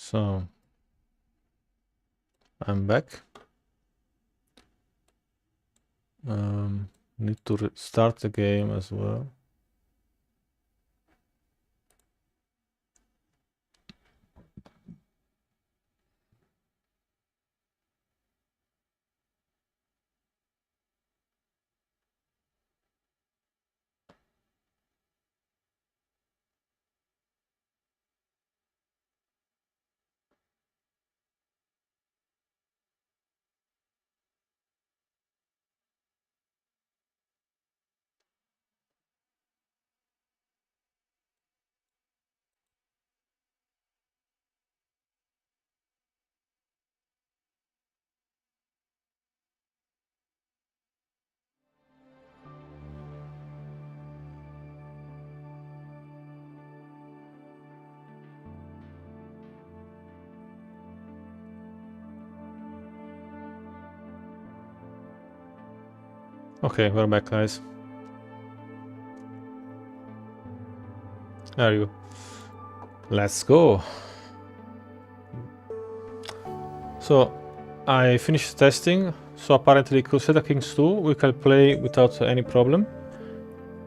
So I'm back. Need to start the game as well. Okay, we're back, guys. There you go. Let's go. So I finished testing. So apparently Crusader Kings 2 we can play without any problem.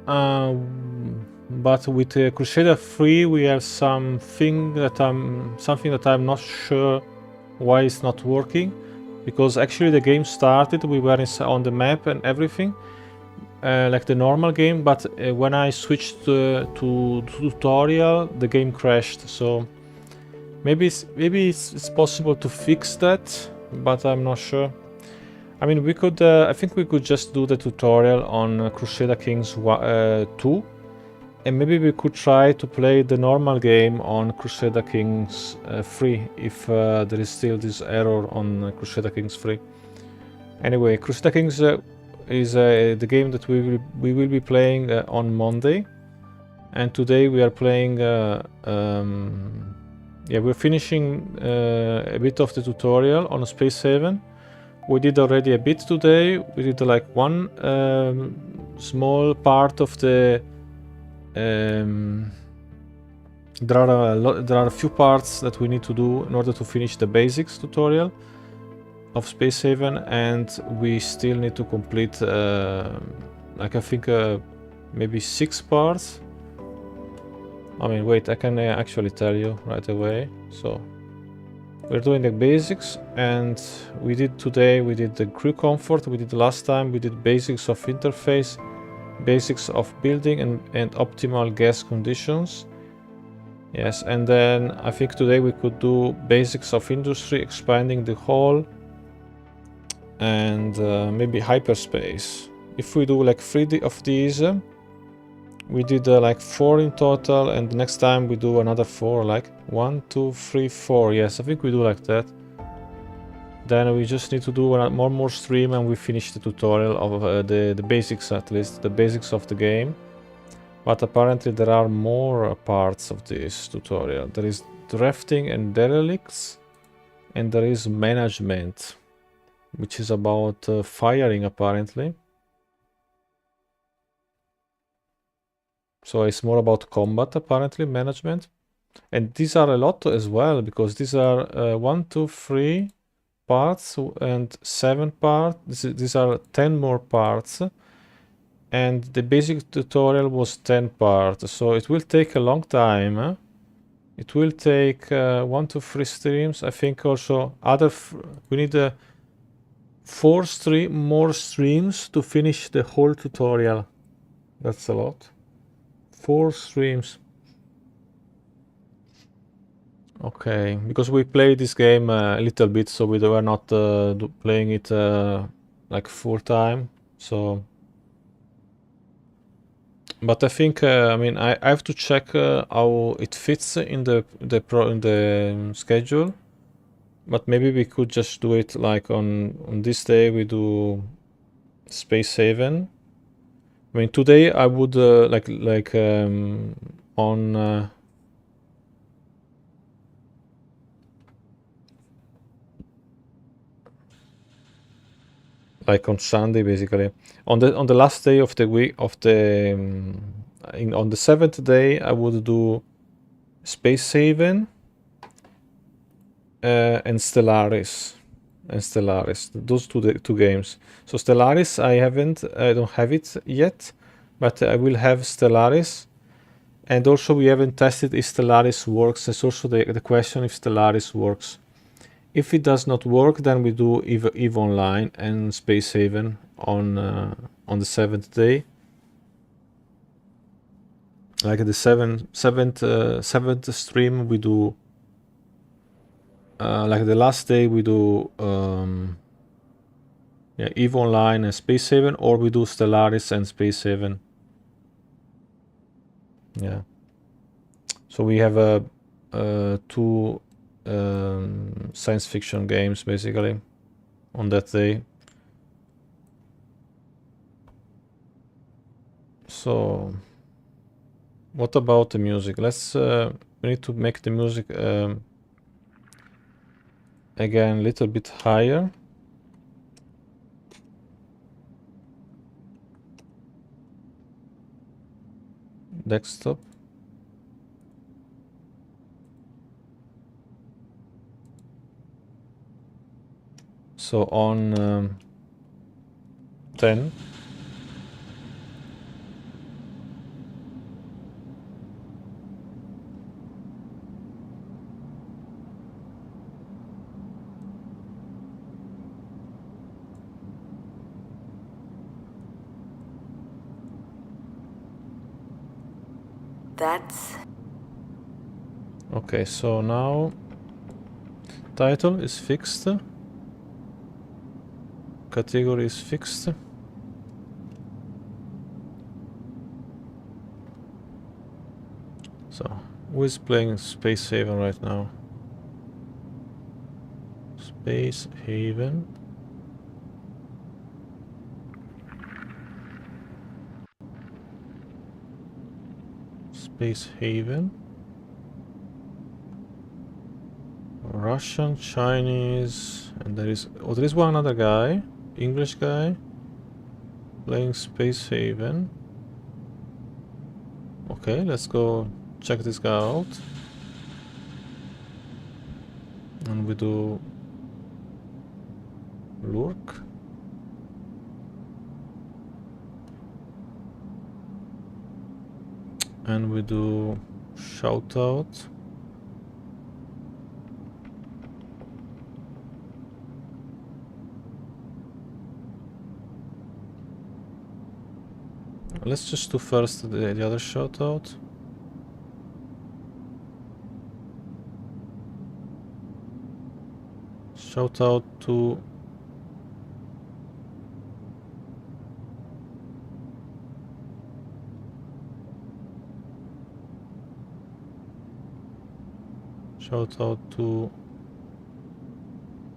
But with Crusader 3 we have something that I'm not sure why it's not working. Because actually the game started, we were on the map and everything, like the normal game, but when I switched to tutorial, the game crashed. So maybe it's possible to fix that, but I'm not sure. I mean, we could, I think we could just do the tutorial on Crusader Kings 2, and maybe we could try to play the normal game on Crusader Kings 3 if there is still this error on Crusader Kings 3. Anyway, Crusader Kings is the game that we will be playing on Monday, and today we are playing. Yeah, we're finishing a bit of the tutorial on Space 7. We did already a bit today. We did like one small part of the. There are a few parts that we need to do in order to finish the basics tutorial of Space 7, and we still need to complete like I think maybe 6 parts. I mean, wait, I can actually tell you right away. So we're doing the basics, and we did today, we did the crew comfort, we did last time, we did basics of interface, basics of building and optimal gas conditions. Yes, and then I think today we could do basics of industry, expanding the hall, and maybe hyperspace. If we do like 3 of these, we did like 4 in total, and next time we do another 4, like 1, 2, 3, 4. Yes, I think we do like that. Then we just need to do one more stream, and we finish the tutorial of the basics, at least the basics of the game. But apparently there are more parts of this tutorial. There is drafting and derelicts, and there is management, which is about firing apparently. So it's more about combat apparently, management. And these are a lot as well, because these are 1, 2, 3 parts and 7 parts. These are 10 more parts. And the basic tutorial was 10 parts, so it will take a long time. It will take 1 to 3 streams. I think also we need 4 more streams to finish the whole tutorial. That's a lot. 4 streams. Okay, because we played this game a little bit, so we were not playing it like full time. So, but I think I mean I have to check how it fits in the schedule. But maybe we could just do it like on this day we do Space 7. I mean today I would on like on Sunday basically. On the last day of the week of the on the 7th day I would do Space 7. and Stellaris. Those two games. So Stellaris, I don't have it yet, but I will have Stellaris. And also we haven't tested if Stellaris works. That's also the question if Stellaris works. If it does not work, then we do EVE Online and Space Haven on the 7th day. Like the seventh stream, we do. Like the last day, we do EVE Online and Space Haven, or we do Stellaris and Space Haven. Yeah. So we have two science fiction games basically on that day. So what about the music? Let's we need to make the music again a little bit higher. Desktop. So on 10. That's Okay, so now title is fixed. Category is fixed. So, who is playing Space Haven right now? Space Haven. Space Haven. Russian, Chinese, and there is one other guy, English guy, playing Space Haven. Okay, let's go check this guy out. And we do lurk. And we do shout out. Let's just do first the other shout out. Shout out to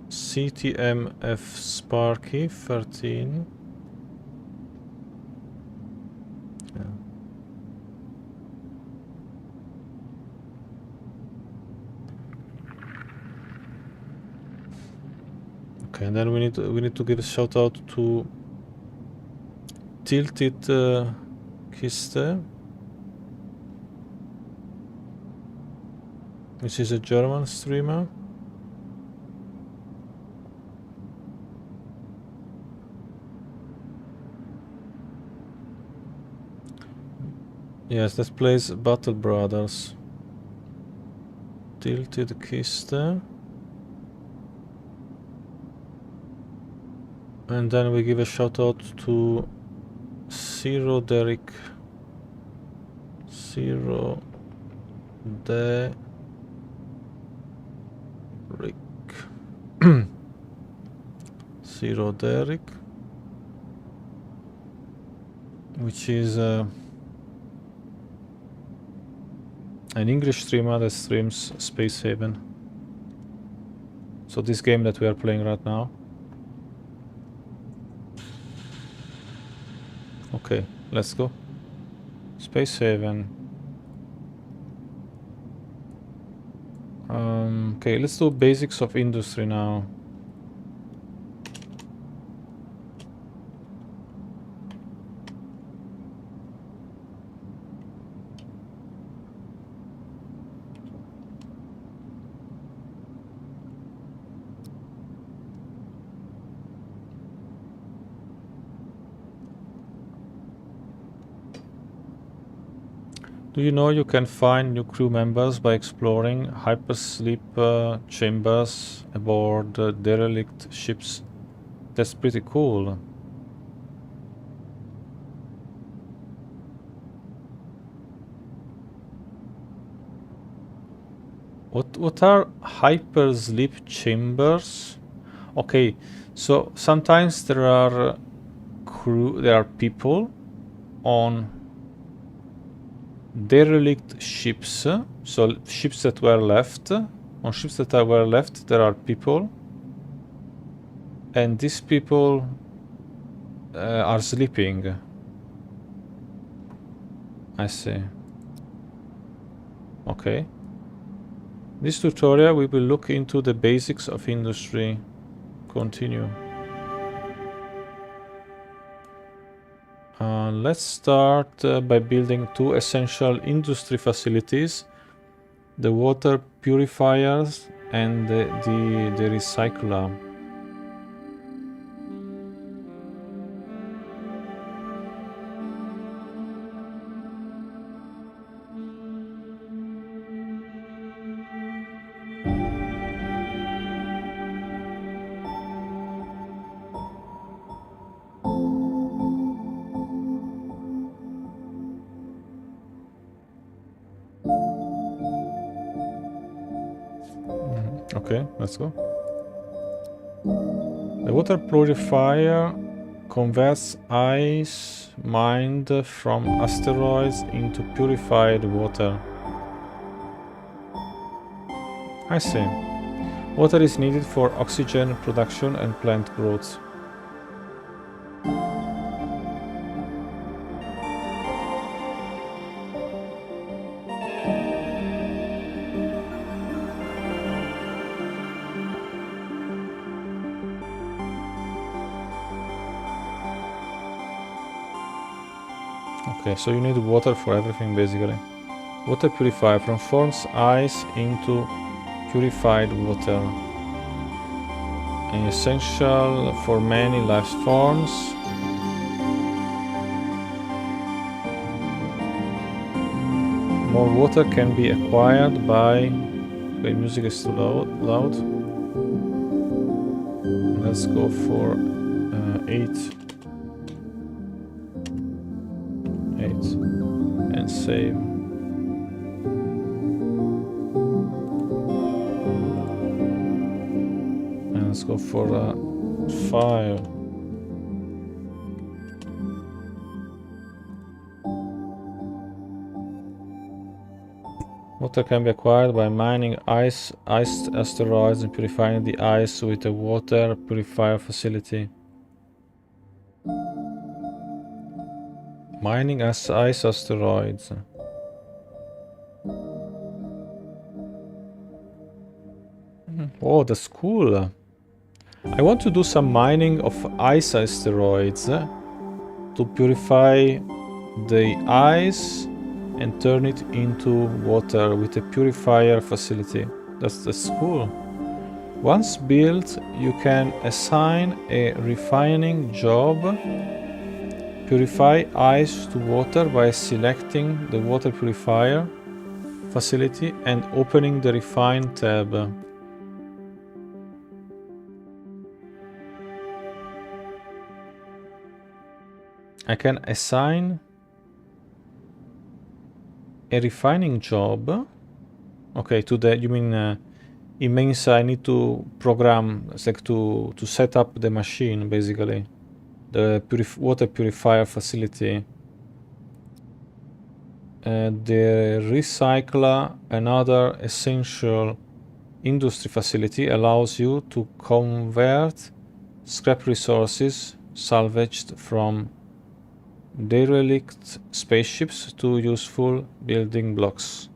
CTMF Sparky 13. Yeah. Okay, and then we need to give a shout out to Tilted Kiste, which is a German streamer. Yes, that plays Battle Brothers. Tilted Kiste. And then we give a shout out to Zero Derek. Zero Derek. Zero Derek. Which is an English streamer that streams Space Haven. So this game that we are playing right now. Okay, let's go. Space Haven. Okay, let's do basics of industry now. Do you know you can find new crew members by exploring hypersleep chambers aboard derelict ships? That's pretty cool. What are hypersleep chambers? Okay, so sometimes there are people on derelict ships, so ships that were left. On ships that were left, there are people, and these people are sleeping. I see. Okay. This tutorial we will look into the basics of industry. Continue. Let's start by building two essential industry facilities: the water purifiers and the recycler. Okay, let's go. The water purifier converts ice mined from asteroids into purified water. I see. Water is needed for oxygen production and plant growth. Okay, so you need water for everything basically. Water purifier transforms ice into purified water. Essential for many life forms. More water can be acquired by... Okay, music is too loud. Let's go for 8. 8. And save. And let's go for 5. Water can be acquired by mining iced asteroids and purifying the ice with a water purifier facility. Mining as ice asteroids. Oh, that's cool. I want to do some mining of ice asteroids to purify the ice and turn it into water with a purifier facility. That's cool. Once built, you can assign a refining job. Purify ice to water by selecting the water purifier facility and opening the refine tab. I can assign a refining job. Okay, to the, you mean it means I need to program, like to set up the machine basically, the water purifier facility. The recycler, another essential industry facility, allows you to convert scrap resources salvaged from derelict spaceships to useful building blocks.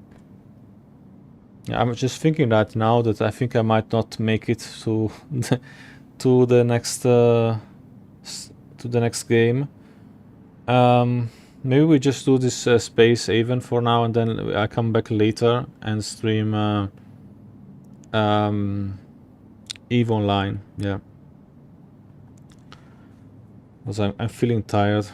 Yeah, I'm just thinking that now that I think I might not make it to to the next game. Maybe we just do this space haven for now, and then I come back later and stream EVE Online. Yeah, because I'm feeling tired.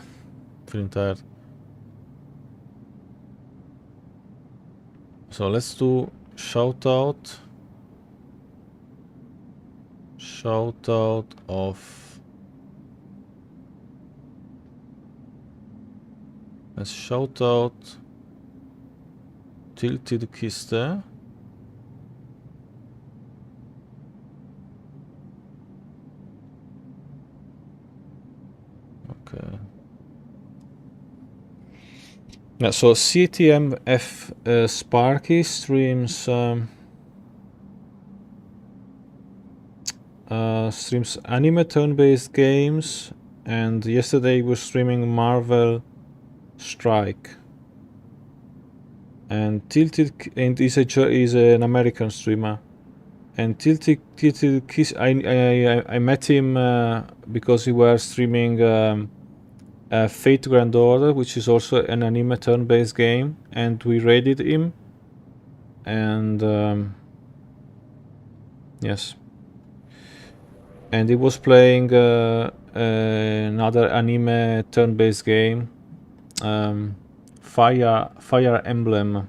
So let's do shout out of, let's shout out tilted kiste. Okay. Yeah, so CTMF Sparky streams streams anime turn-based games, and yesterday we were streaming Marvel Strike. And Tilted and is an American streamer. And Tilted Kiss, I met him because he was streaming Fate Grand Order, which is also an anime turn-based game, and we raided him. And yes, and he was playing another anime turn-based game, Fire Emblem,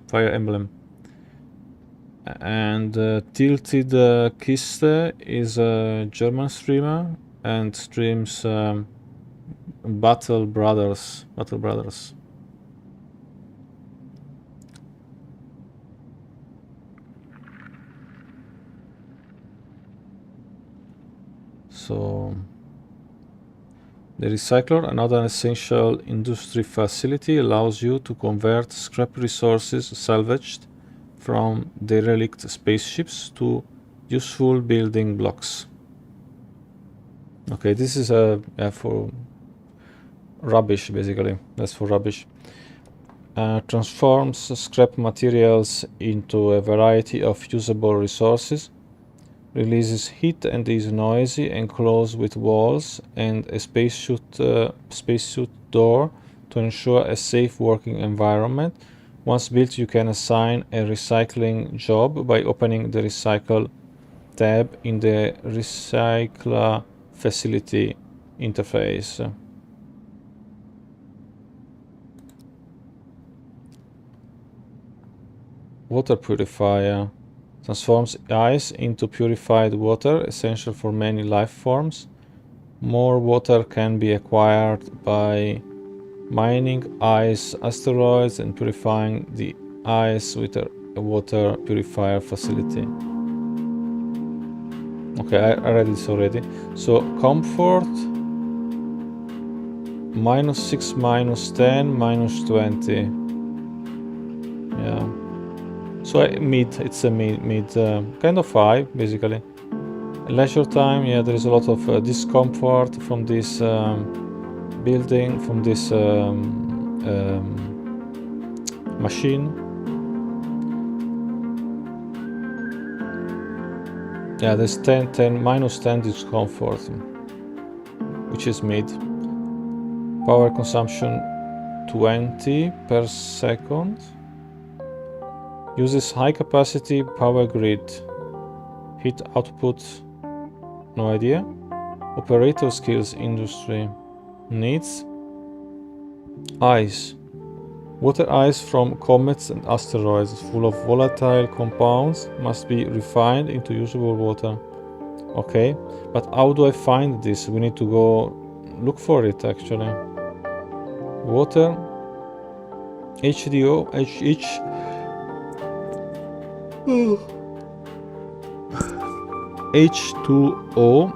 and Tilted Kiste is a German streamer and streams Battle Brothers. So the recycler, another essential industry facility, allows you to convert scrap resources salvaged from derelict spaceships to useful building blocks. Okay, this is for rubbish, basically. That's for rubbish. Transforms scrap materials into a variety of usable resources. Releases heat and is noisy, enclosed with walls and a spacesuit door to ensure a safe working environment. Once built, you can assign a recycling job by opening the Recycle tab in the Recycler Facility interface. Water purifier. Transforms ice into purified water, essential for many life forms. More water can be acquired by mining ice asteroids and purifying the ice with a water purifier facility. Okay, I read this already. So comfort -6, -10, -20. Yeah. So it's a mid kind of 5 basically. Leisure time, yeah, there is a lot of discomfort from this building, from this machine. Yeah, there's -10 discomfort, which is mid. Power consumption 20 per second. Uses high capacity power grid. Heat output, no idea. Operator skills industry. Needs ice. Water ice from comets and asteroids full of volatile compounds must be refined into usable water. Okay, but how do I find this? We need to go look for it actually. Water, H2O, H2O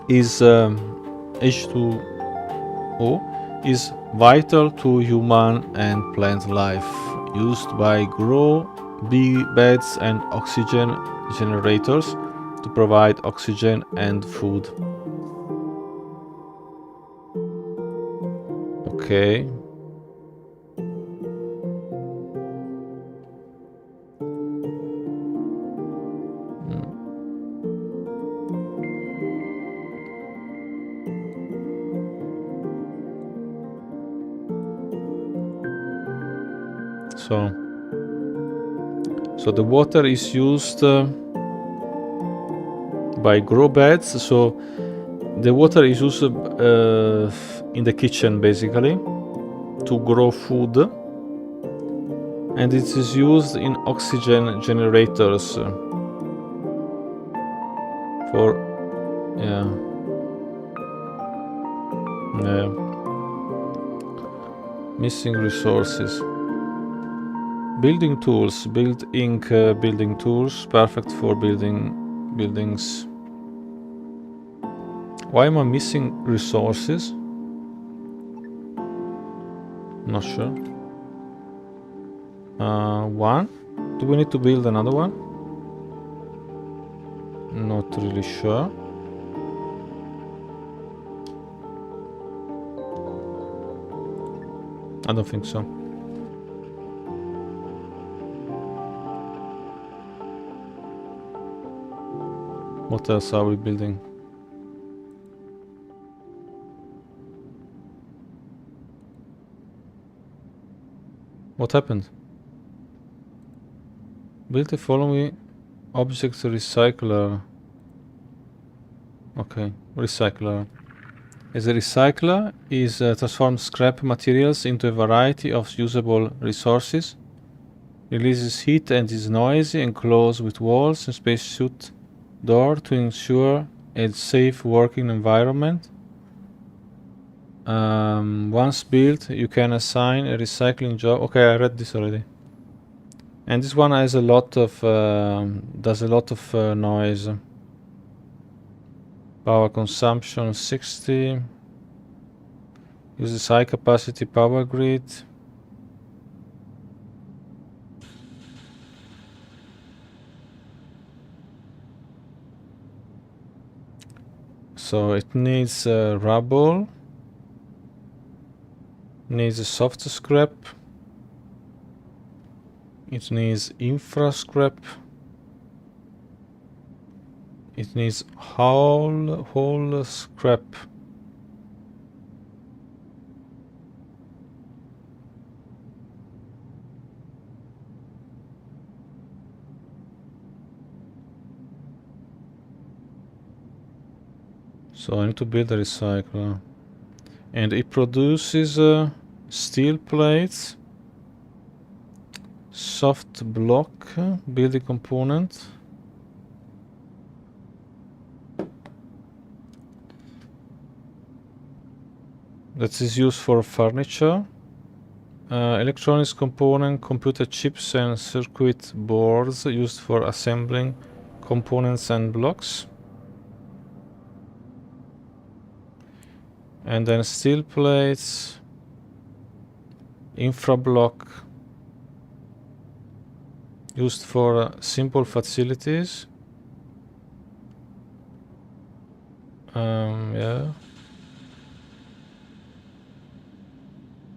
is H2O is vital to human and plant life, used by grow bee beds and oxygen generators to provide oxygen and food. Okay. So the water is used by grow beds. So the water is used in the kitchen basically to grow food. and it is used in oxygen generators for missing resources. Building tools, build ink building tools, perfect for building buildings. Why am I missing resources? Not sure. One. Do we need to build another one? Not really sure. I don't think so. What else are we building? What happened? Build the following object recycler. Okay, recycler. As a recycler is transforms scrap materials into a variety of usable resources, releases heat and is noisy, and closed with walls and spacesuit door to ensure a safe working environment. Once built, you can assign a recycling job. Okay, I read this already. And this one has a lot of does a lot of noise. Power consumption 60. Uses high capacity power grid. So it needs rubble. Needs a soft scrap. It needs infra scrap. It needs whole scrap. So I need to build a recycler. And it produces steel plates, soft block, building component. That is used for furniture. Electronics component, computer chips and circuit boards used for assembling components and blocks. And then steel plates, infra block, used for simple facilities. Yeah.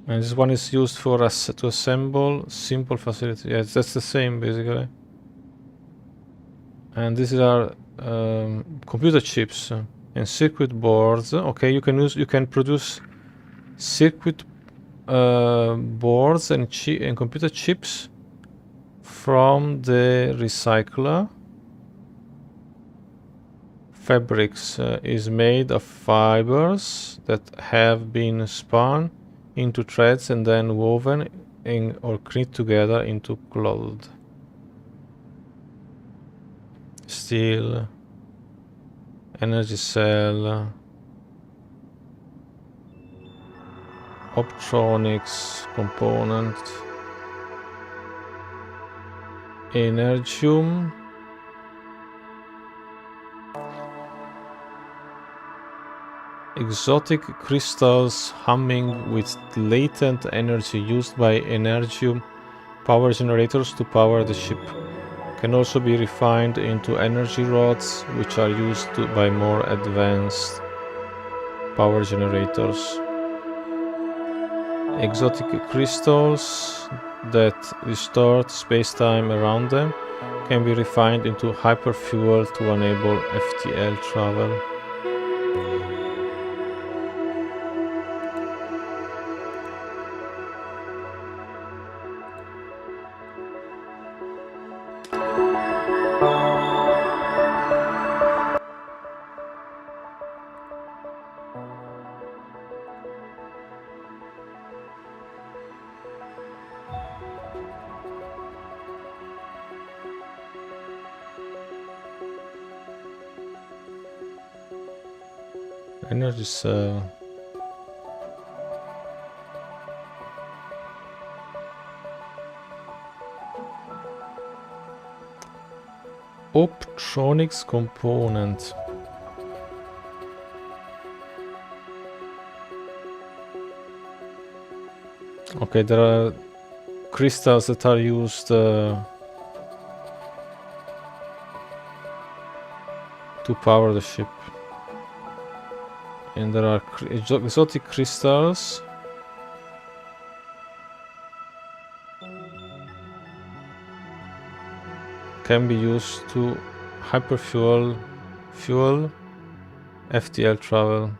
And this one is used for to assemble simple facilities. Yeah, that's the same basically. And these are computer chips and circuit boards. Okay, you can produce circuit boards and computer chips from the recycler. Fabrics is made of fibers that have been spun into threads and then woven or knit together into cloth. Steel, energy cell, optronics component, energium, exotic crystals humming with latent energy used by energium power generators to power the ship. Can also be refined into energy rods, which are used by more advanced power generators. Exotic crystals that distort space-time around them can be refined into hyperfuel to enable FTL travel. Energy cell. Optronics component. Okay, there are crystals that are used to power the ship. And there are exotic crystals. Can be used to hyperfuel FTL travel.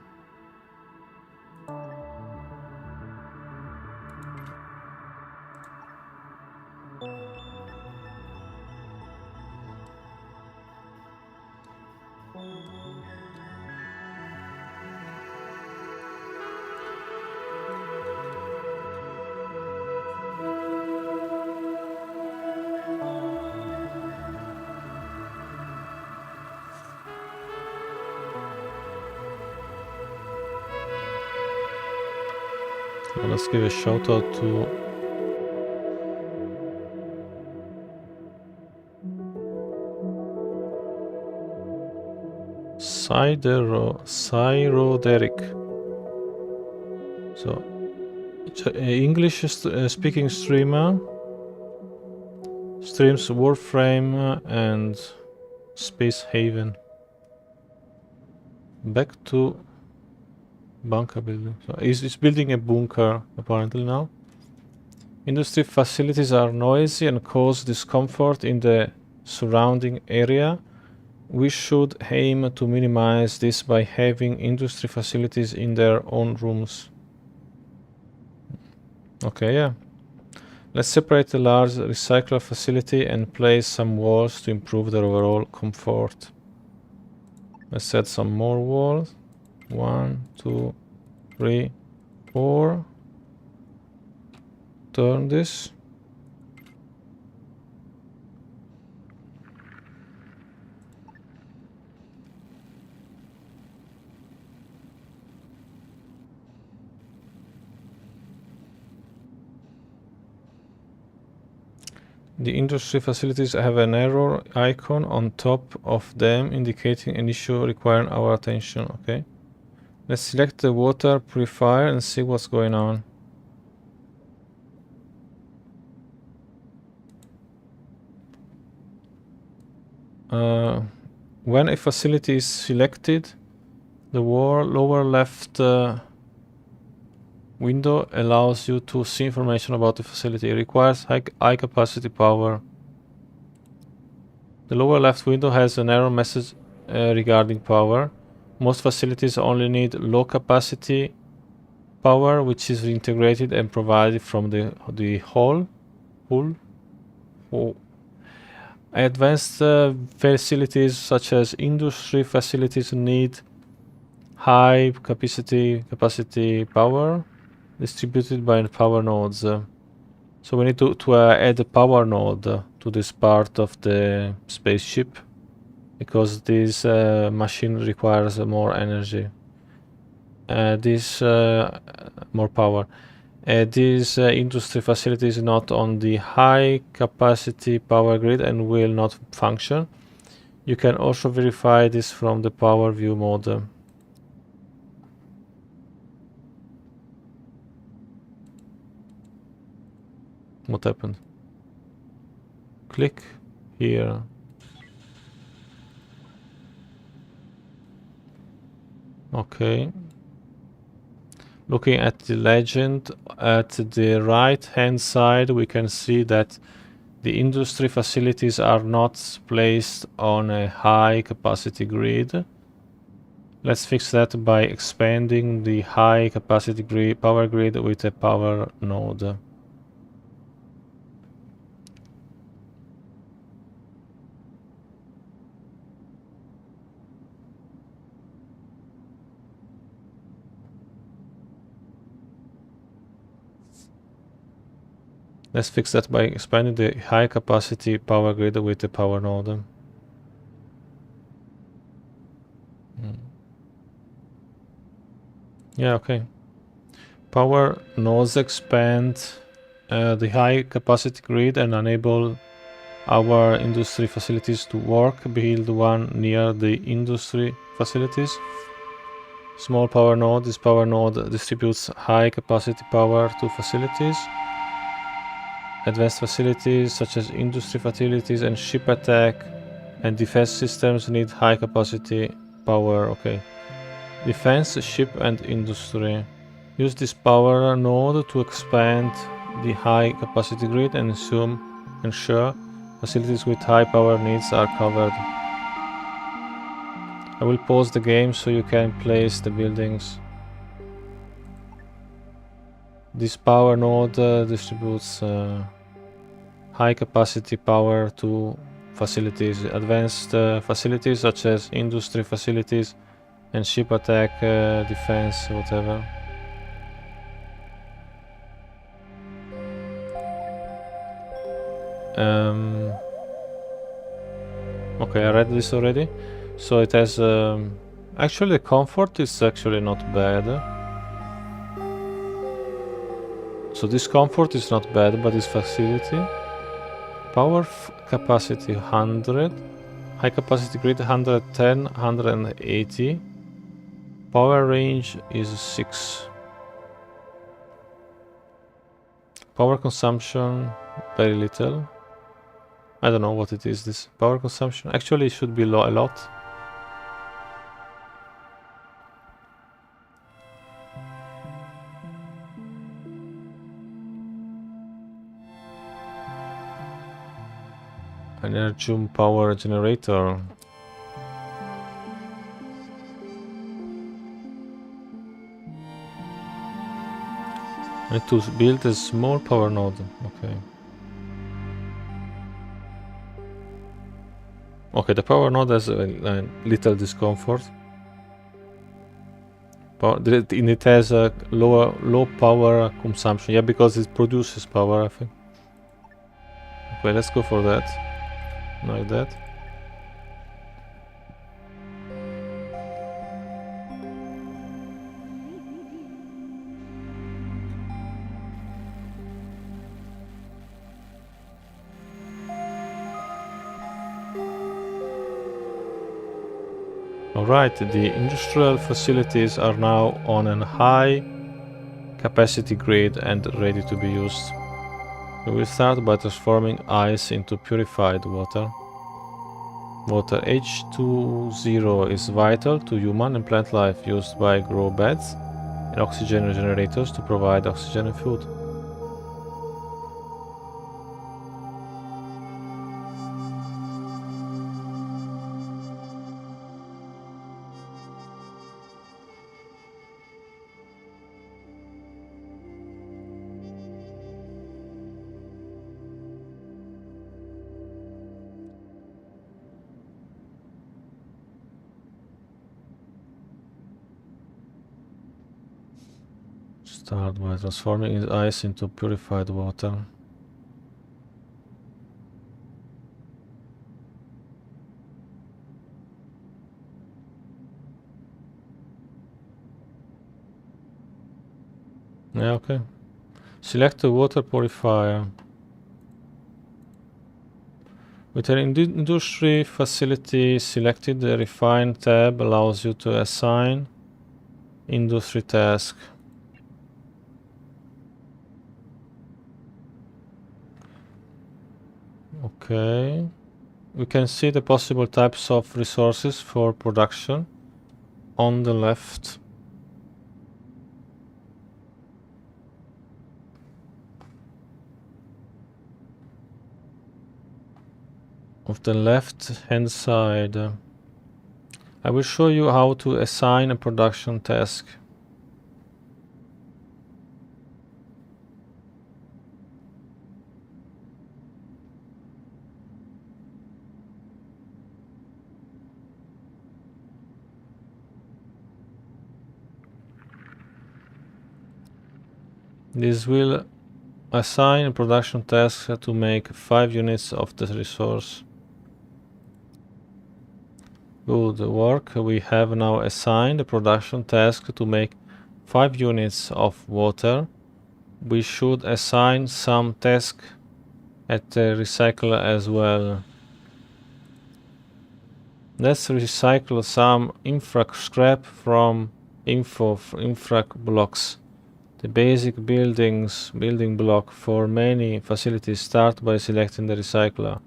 Let's give a shout out to Cyroderic. So, English speaking streamer, streams Warframe and Space Haven. Back to bunker building. So he's building a bunker apparently now. Industry facilities are noisy and cause discomfort in the surrounding area. We should aim to minimize this by having industry facilities in their own rooms. Okay, yeah. Let's separate the large recycler facility and place some walls to improve their overall comfort. Let's add some more walls. 1, 2, 3, 4. Turn this. The industry facilities have an error icon on top of them indicating an issue requiring our attention. Okay. Let's select the water purifier and see what's going on. When a facility is selected, the lower left window allows you to see information about the facility. It requires high capacity power. The lower left window has an error message regarding power. Most facilities only need low capacity power, which is integrated and provided from the hull. Advanced facilities such as industry facilities need high capacity power distributed by power nodes. So we need to add a power node to this part of the spaceship because this machine requires more energy. More power. This industry facility is not on the high capacity power grid and will not function. You can also verify this from the power view mode. What happened? Click here. Okay. Looking at the legend at the right hand side, we can see that the industry facilities are not placed on a high capacity grid. Let's fix that by expanding the high capacity power grid with a power node. Let's fix that by expanding the high capacity power grid with the power node. Yeah, okay. Power nodes expand the high capacity grid and enable our industry facilities to work. Build one near the industry facilities. Small power node. This power node distributes high capacity power to facilities. Advanced facilities such as industry facilities and ship attack and defense systems need high capacity power. Okay. Defense, ship and industry. Use this power node to expand the high capacity grid and ensure facilities with high power needs are covered. I will pause the game so you can place the buildings. This power node distributes high capacity power to facilities, advanced facilities such as industry facilities and ship attack, defense, whatever. Okay, I read this already. So it has actually the comfort is actually not bad. So this comfort is not bad, but this facility power capacity 100, high capacity grid 110, 180. Power range is 6. Power consumption very little. I don't know what it is, this power consumption. Actually it should be a lot. Energy power generator. I need to build a small power node. Okay. Okay, the power node has a little discomfort. It has a low power consumption. Yeah, because it produces power, I think. Okay, let's go for that. Like that. Alright, the industrial facilities are now on a high capacity grid and ready to be used. We will start by transforming ice into purified water. Water H2O is vital to human and plant life, used by grow beds and oxygen generators to provide oxygen and food. Start by transforming ice into purified water. Yeah, okay. Select the water purifier. With an industry facility selected, the Refine tab allows you to assign industry task. Okay. We can see the possible types of resources for production on the left. Of the left hand side. I will show you how to assign a production task. This will assign a production task to make 5 units of the resource. Good work. We have now assigned a production task to make 5 units of water, we should assign some task at the recycler as well. Let's recycle some infra scrap from infra blocks. The basic building block for many facilities start by selecting the recycler.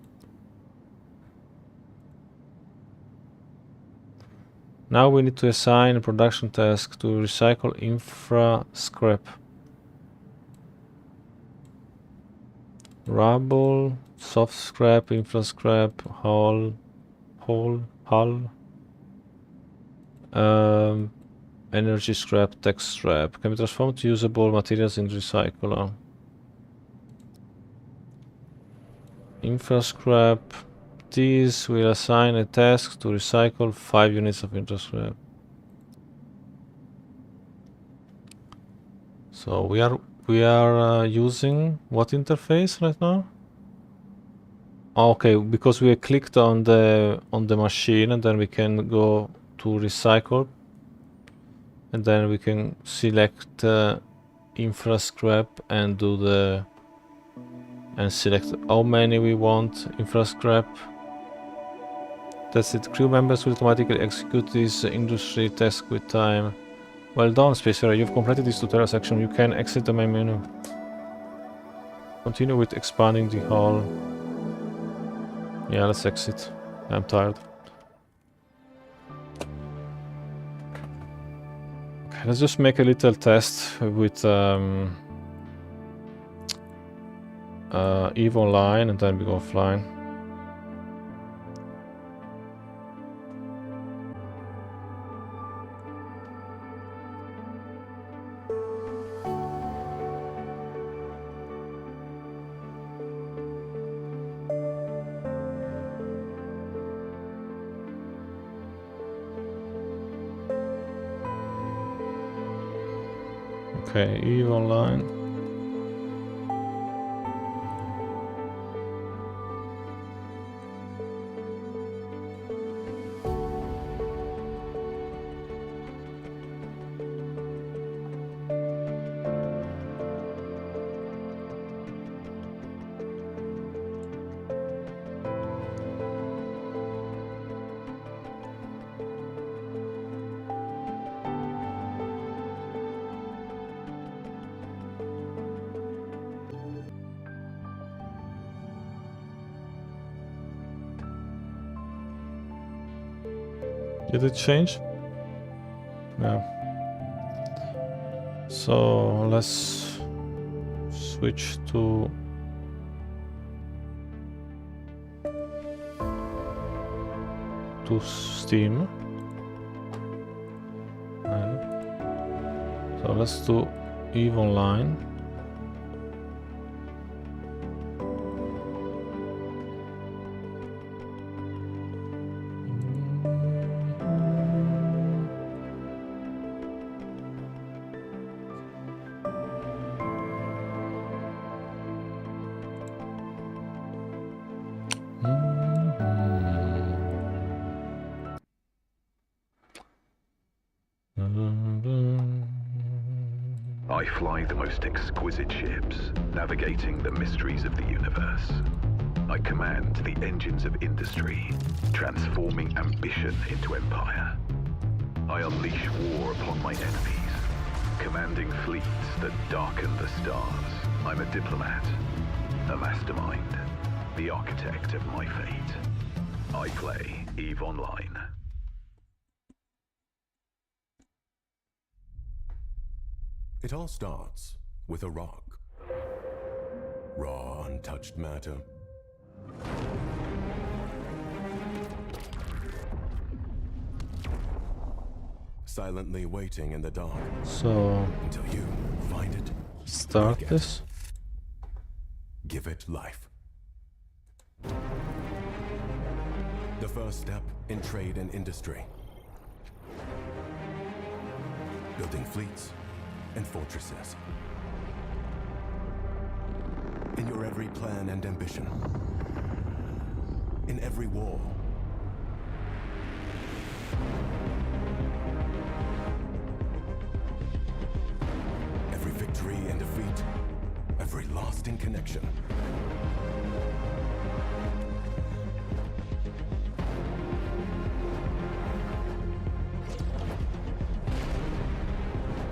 Now we need to assign a production task to recycle infra scrap. Rubble, soft scrap, infra scrap, hull, energy scrap, text scrap. Can be transformed to usable materials in recycler. Infra scrap. These will assign a task to recycle 5 units of infra scrap. So we are using what interface right now? Okay, because we clicked on the machine, and then we can go to recycle, and then we can select infra scrap and select how many we want infra scrap. That's it. Crew members will automatically execute this industry task with time. Well done, Spacer. You've completed this tutorial section. You can exit the main menu. Continue with expanding the hull. Yeah, let's exit. I'm tired. Okay, let's just make a little test with EVE Online, and then we go offline. Okay, EVE Online. Did it change? No. So let's switch to Steam. So let's do EVE Online. I fly the most exquisite ships, navigating the mysteries of the universe. I command the engines of industry, transforming ambition into empire. I unleash war upon my enemies, commanding fleets that darken the stars. I'm a diplomat, a mastermind, the architect of my fate. I play EVE Online. It all starts with a rock. Raw, untouched matter. Silently waiting in the dark. So until you find it. Start this. Give it life. The first step in trade and industry. Building fleets and fortresses. In your every plan and ambition. In every war. instant connection.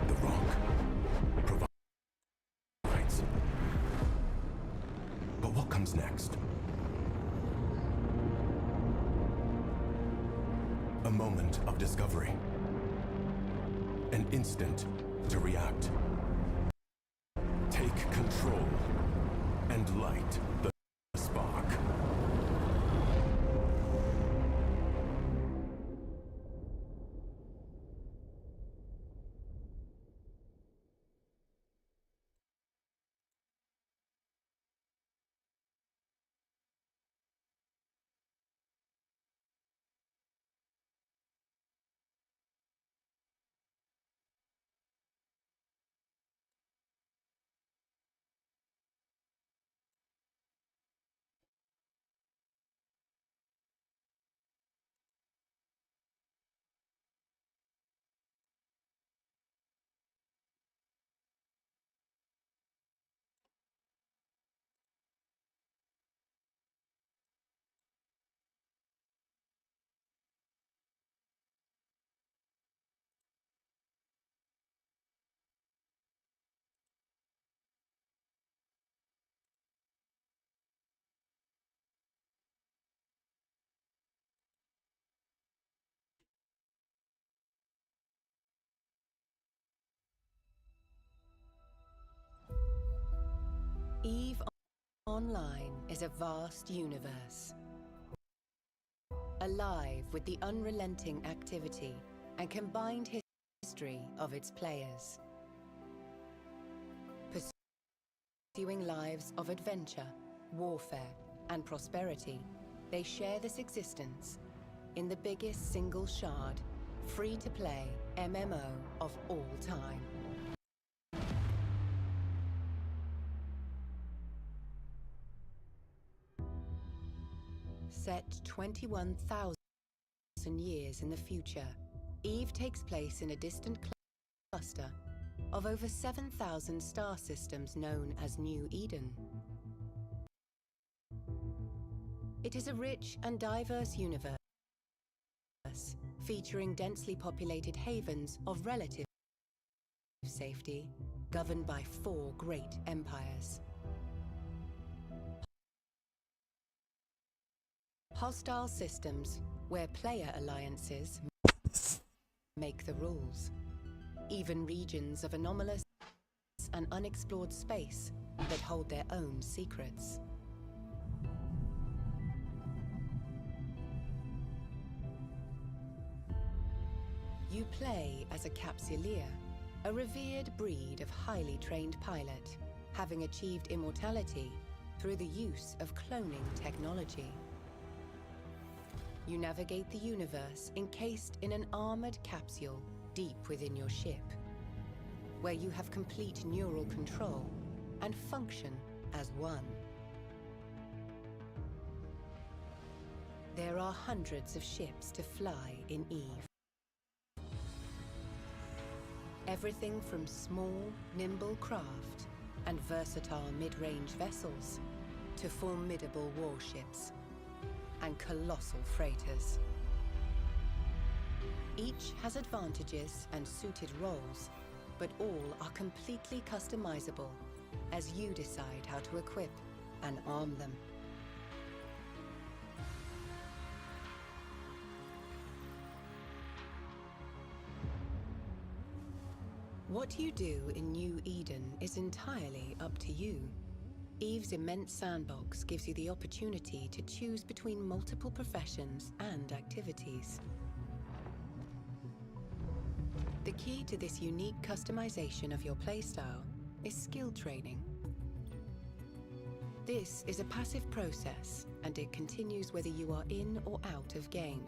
The rock provides. But what comes next? A moment of discovery. An instant to react. Take control and light the spark. EVE Online is a vast universe, alive with the unrelenting activity and combined history of its players. Pursuing lives of adventure, warfare, and prosperity, they share this existence in the biggest single shard, free-to-play MMO of all time. Set 21,000 years in the future, EVE takes place in a distant cluster of over 7,000 star systems known as New Eden. It is a rich and diverse universe, featuring densely populated havens of relative safety, governed by 4 great empires. Hostile systems where player alliances make the rules. Even regions of anomalous and unexplored space that hold their own secrets. You play as a Capsuleer, a revered breed of highly trained pilot, having achieved immortality through the use of cloning technology. You navigate the universe encased in an armored capsule deep within your ship, where you have complete neural control and function as one. There are hundreds of ships to fly in EVE. Everything from small, nimble craft and versatile mid-range vessels to formidable warships and colossal freighters. Each has advantages and suited roles, but all are completely customizable as you decide how to equip and arm them. What you do in New Eden is entirely up to you. EVE's immense sandbox gives you the opportunity to choose between multiple professions and activities. The key to this unique customization of your playstyle is skill training. This is a passive process, and it continues whether you are in or out of game.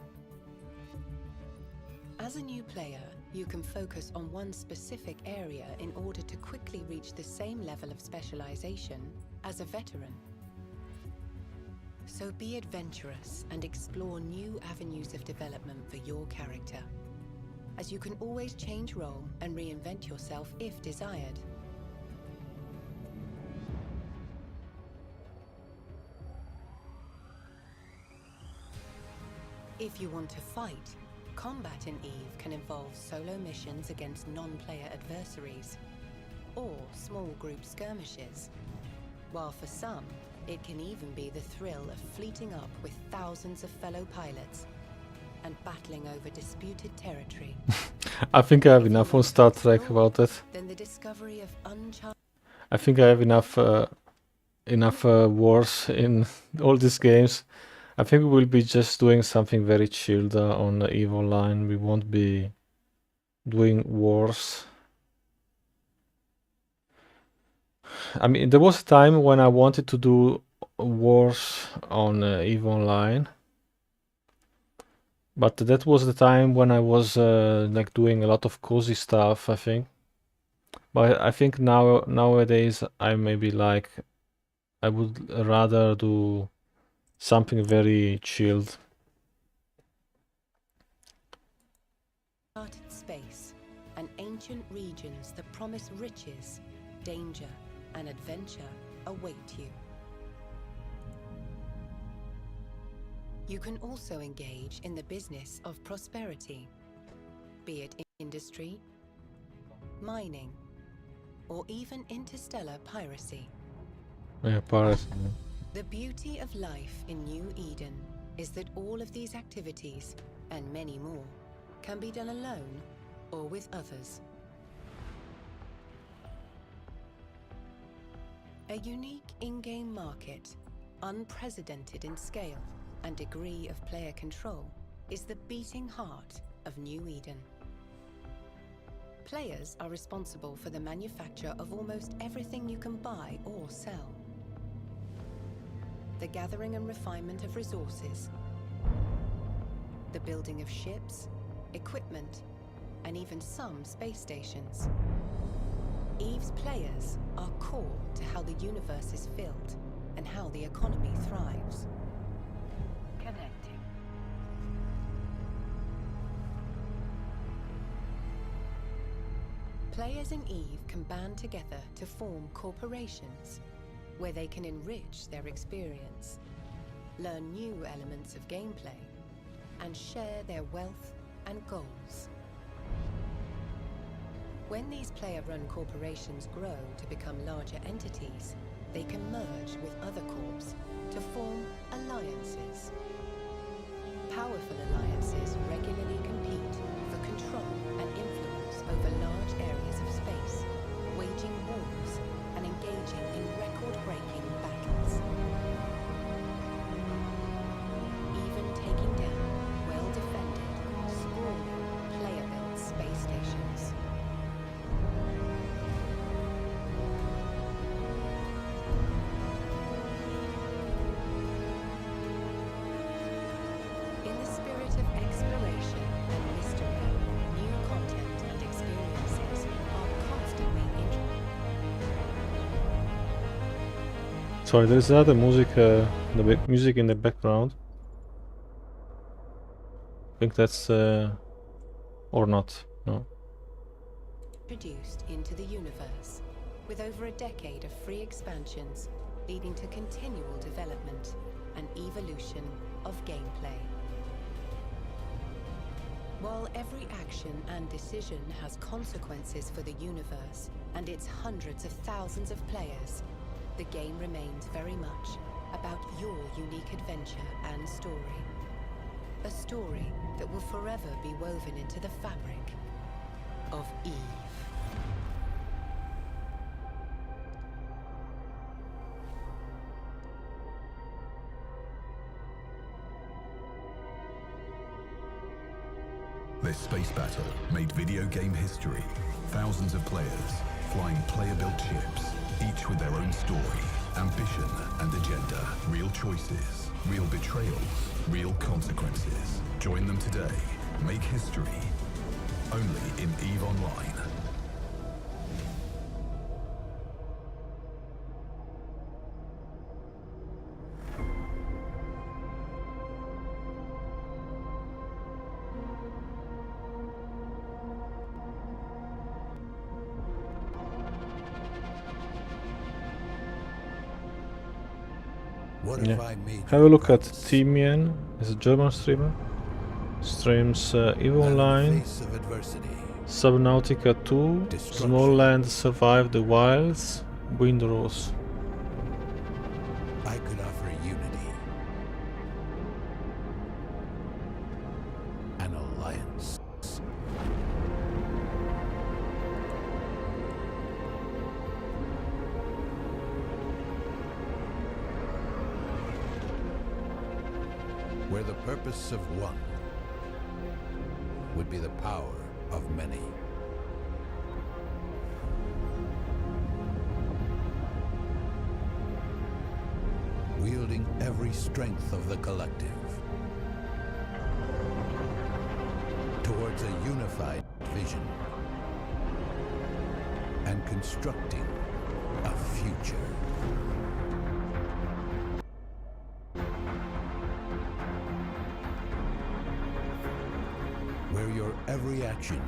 As a new player, you can focus on one specific area in order to quickly reach the same level of specialization as a veteran. So be adventurous and explore new avenues of development for your character, as you can always change role and reinvent yourself if desired. If you want to fight, combat in EVE can involve solo missions against non-player adversaries, or small group skirmishes, while for some, it can even be the thrill of fleeting up with thousands of fellow pilots and battling over disputed territory. I think I have enough on Star Trek about that. Then the discovery of uncharted... I think I have enough wars in all these games. I think we will be just doing something very chilled on EVE Online. We won't be doing wars. I mean, there was a time when I wanted to do wars on EVE Online, but that was the time when I was like doing a lot of cozy stuff, I think. But I think nowadays I maybe like I would rather do something very chilled. Space and ancient regions that promise riches, danger, and adventure await you. You can also engage in the business of prosperity, be it industry, mining, or even interstellar piracy. Yeah, piracy. The beauty of life in New Eden is that all of these activities, and many more, can be done alone or with others. A unique in-game market, unprecedented in scale and degree of player control, is the beating heart of New Eden. Players are responsible for the manufacture of almost everything you can buy or sell. The gathering and refinement of resources, the building of ships, equipment, and even some space stations. EVE's players are core to how the universe is filled and how the economy thrives. Connecting. Players in EVE can band together to form corporations where they can enrich their experience, learn new elements of gameplay, and share their wealth and goals. When these player-run corporations grow to become larger entities, they can merge with other corps to form alliances. Powerful alliances regularly compete for control and influence over large areas of space, waging wars and engaging in record-breaking battles. Even taking down well-defended, sprawling, player-built space stations. In the spirit of exploration and mystery, new content and experiences are constantly introduced. Sorry, there's another music in the background. I think that's or not. No. Introduced into the universe, with over a decade of free expansions leading to continual development and evolution of gameplay. While every action and decision has consequences for the universe and its hundreds of thousands of players, the game remains very much about your unique adventure and story. A story that will forever be woven into the fabric of EVE. This space battle made video game history. Thousands of players flying player-built ships, each with their own story, ambition and agenda, real choices, real betrayals, real consequences. Join them today. Make history. Only in EVE Online. What Yeah. if I made Have a look at Timian, he's a German streamer. Streams EVE And in the Online, face of adversity, Subnautica 2, Small Land Survive the Wilds, Windrose. I could offer unity, an alliance. Where the purpose of one would be the power of many. Wielding every strength of the collective towards a unified vision and constructing a future. Where your every action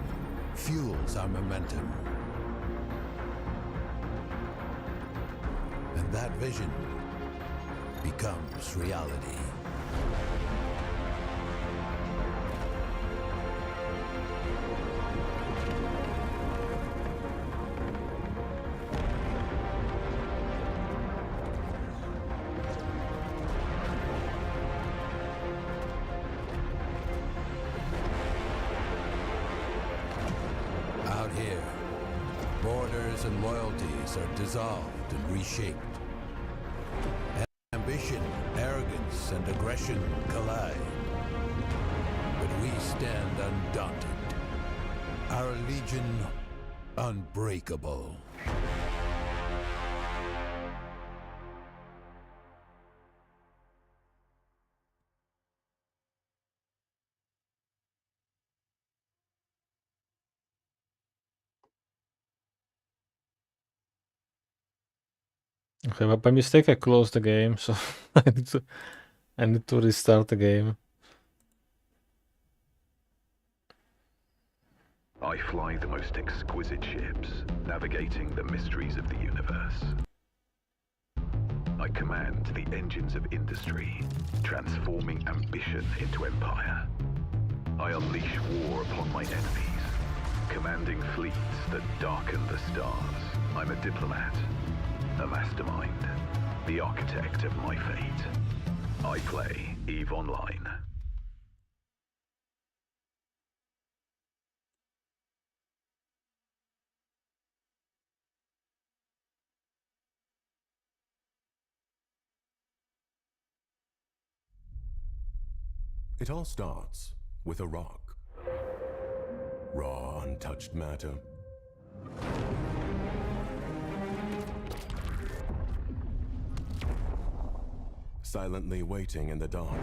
fuels our momentum. And that vision becomes reality. Out here, borders and loyalties are dissolved and reshaped. Ambition, arrogance, and aggression collide. But we stand undaunted. Our legion unbreakable. Okay, but by mistake I closed the game, so I need to restart the game. I fly the most exquisite ships, navigating the mysteries of the universe. I command the engines of industry, transforming ambition into empire. I unleash war upon my enemies, commanding fleets that darken the stars. I'm a diplomat, a mastermind, the architect of my fate. I play EVE Online. It all starts with a rock. Raw, untouched matter. Silently waiting in the dark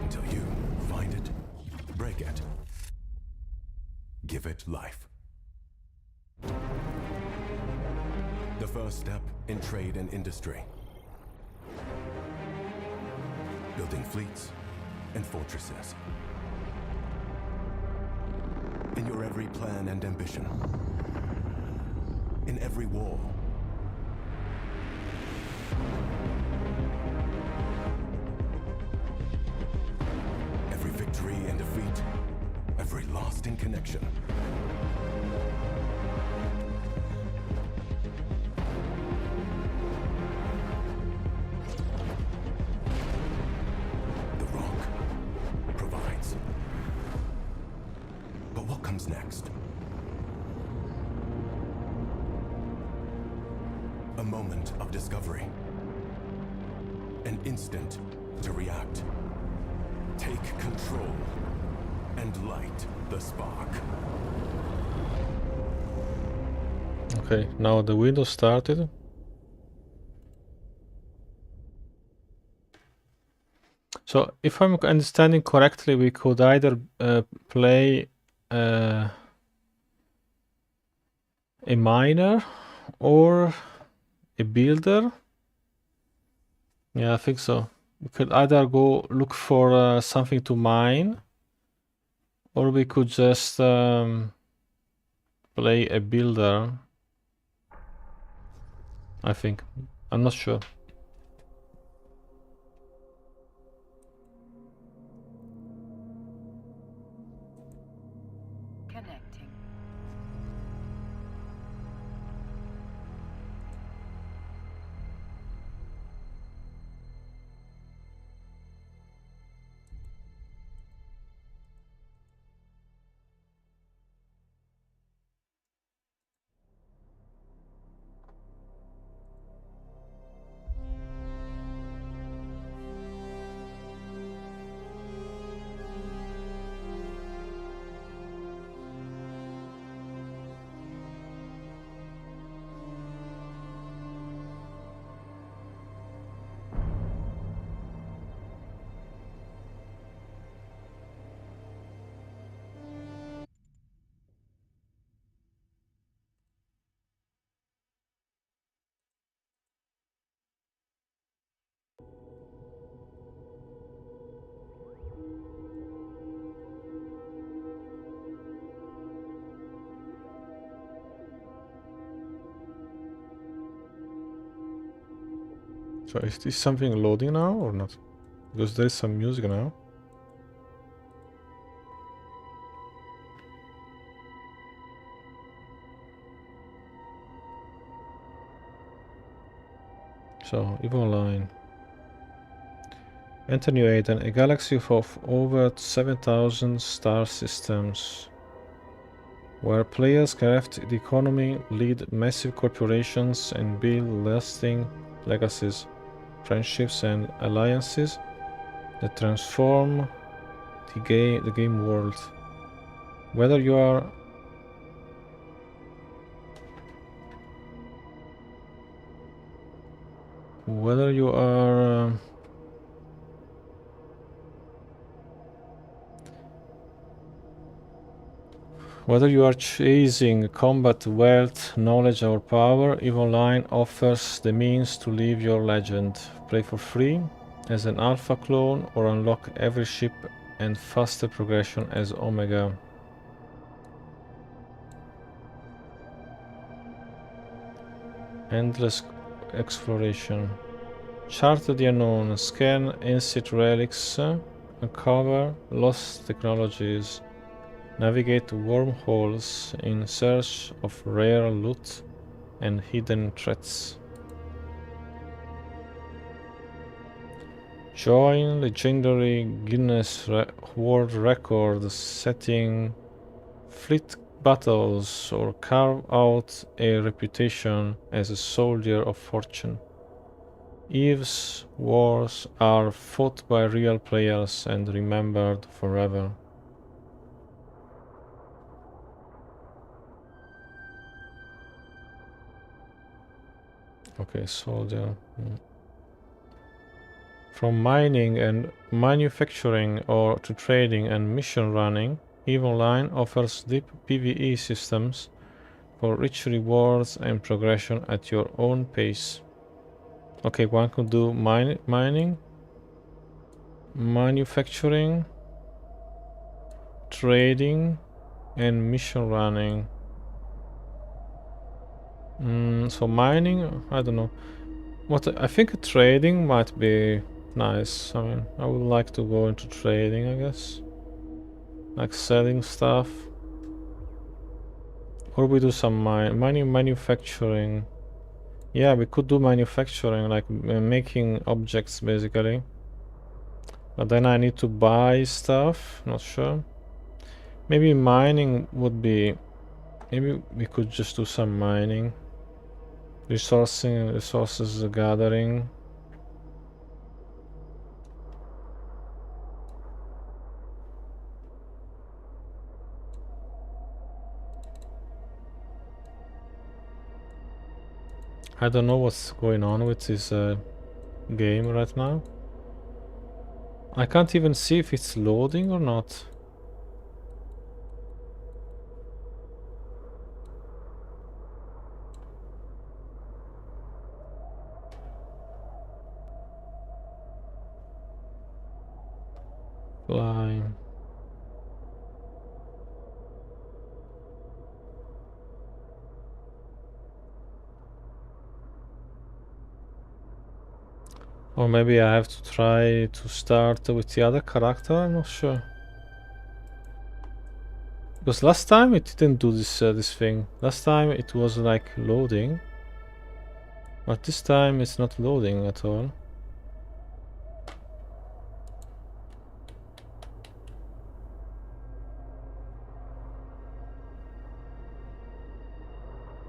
until you find it, break it, give it life. The first step in trade and industry. Building fleets and fortresses. In your every plan and ambition. In every war. Every victory and defeat. Every lost in connection. The rock provides. But what comes next? A moment of discovery. An instant to react. Take control and light the spark. Okay, now the window started. So, if I'm understanding correctly, we could either play a miner or a builder. Yeah, I think so. We could either go look for something to mine, or we could just play a builder. I think. I'm not sure. Connecting. So is this something loading now or not? Because there is some music now. So, EVE Online. Enter New Eden, a galaxy of over 7,000 star systems, where players craft the economy, lead massive corporations, and build lasting legacies, friendships, and alliances that transform the game world. Whether you are whether you are chasing combat, wealth, knowledge, or power, EVE Online offers the means to live your legend. Play for free as an alpha clone or unlock every ship and faster progression as Omega. Endless exploration. Chart the unknown, scan ancient relics, uncover lost technologies, navigate wormholes in search of rare loot and hidden threats. Join legendary Guinness World Record setting fleet battles or carve out a reputation as a soldier of fortune. EVE's wars are fought by real players and remembered forever. Okay, soldier. From mining and manufacturing or to trading and mission running, EVE Online offers deep PvE systems for rich rewards and progression at your own pace. Okay, one could do mining, manufacturing, trading, and mission running. So mining, I don't know. I think trading might be nice. I mean, I would like to go into trading, I guess. Like selling stuff. Or we do some manufacturing. Yeah, we could do manufacturing, like making objects basically. But then I need to buy stuff, not sure. Maybe mining would be... Maybe we could just do some mining. Resources gathering. I don't know what's going on with this game right now. I can't even see if it's loading or not. Fly. Or maybe I have to try to start with the other character, I'm not sure. Because last time it didn't do this thing. Last time it was like loading, but this time it's not loading at all.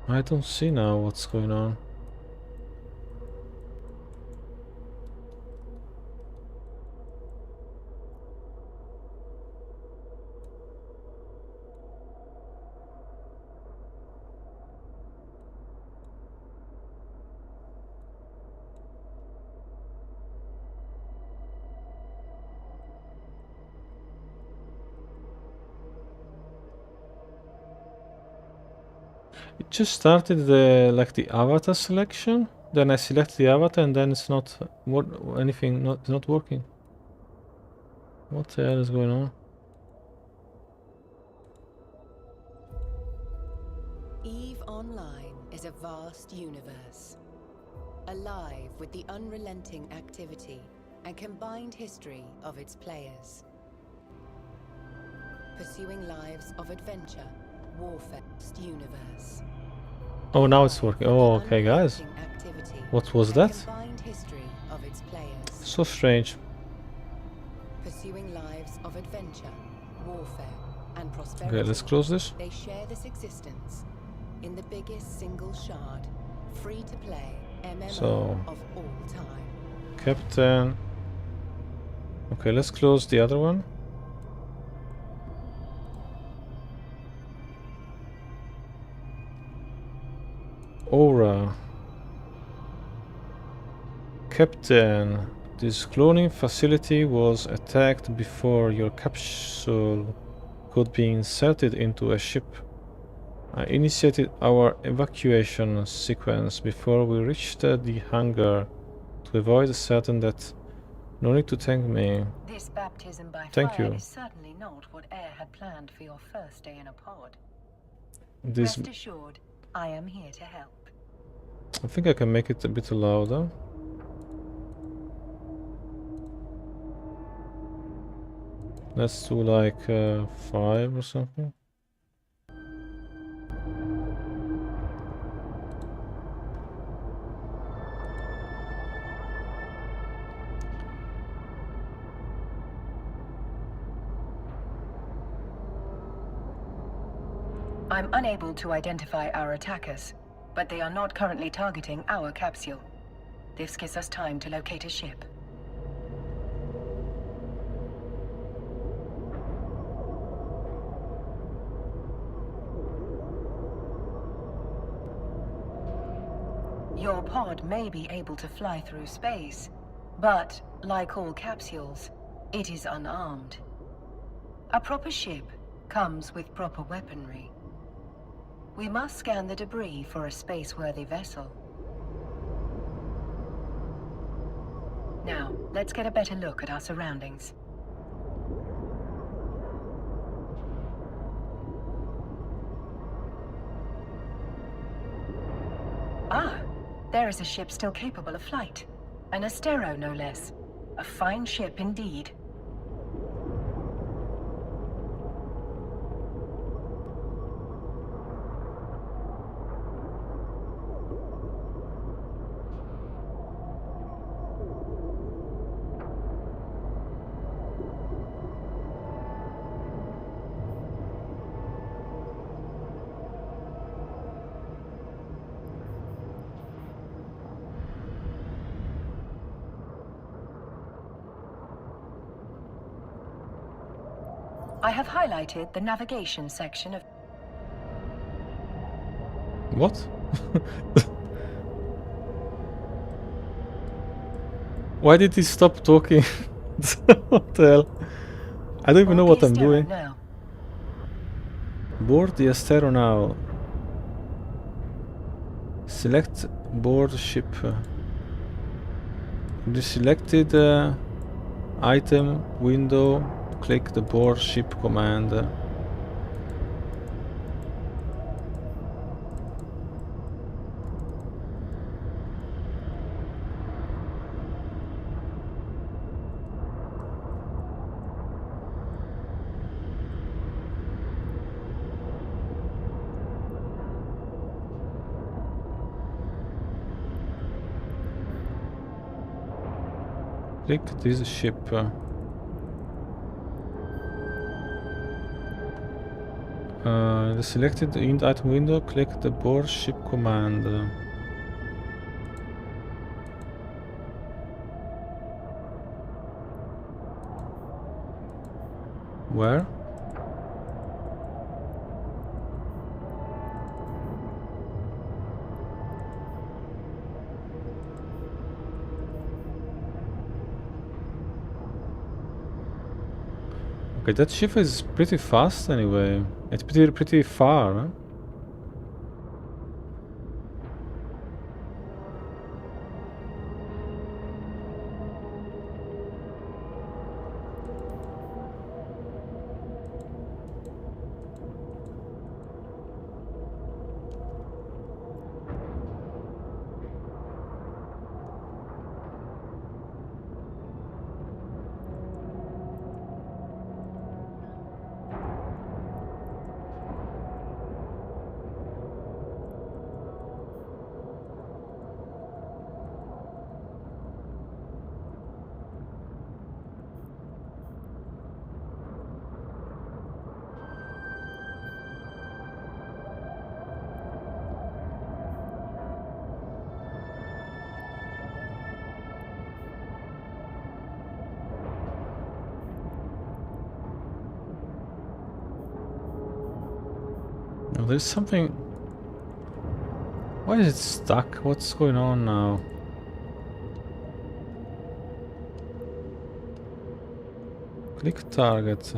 I don't see now what's going on. It just started the like the avatar selection. Then I select the avatar, and then it's not anything. It's not working. What the hell is going on? EVE Online is a vast universe, alive with the unrelenting activity and combined history of its players. Pursuing lives of adventure, warfare, universe. Oh, now it's working. Oh, okay, guys. What was that? Combined history of its players. So strange. Pursuing lives of adventure, warfare, and prosperity. Okay, let's close this. They share this existence in the biggest single shard, free-to-play MMO So, of all time. Captain. Okay, let's close the other one. Aura. Captain, this cloning facility was attacked before your capsule could be inserted into a ship. I initiated our evacuation sequence before we reached the hangar to avoid certain death. No need to thank me. This baptism by Thank fire you. is certainly not what Air had planned for your first day in a pod. This, Rest assured, I am here to help. I think I can make it a bit louder. Let's do like 5 or something. I'm unable to identify our attackers, but they are not currently targeting our capsule. This gives us time to locate a ship. Your pod may be able to fly through space, but, like all capsules, it is unarmed. A proper ship comes with proper weaponry. We must scan the debris for a space-worthy vessel. Now, let's get a better look at our surroundings. Ah! There is a ship still capable of flight. An Astero, no less. A fine ship indeed. I have highlighted the navigation section of... What? Why did he stop talking? What the hell? I don't even know what I'm doing. Now. Board the Astero now. Select board ship. The selected item window. Click the board ship command. Click this ship. The selected int item window, click the board ship command. Where? Okay, that ship is pretty fast anyway. It's pretty far, huh? No, there's something. Why is it stuck? What's going on now? Click target.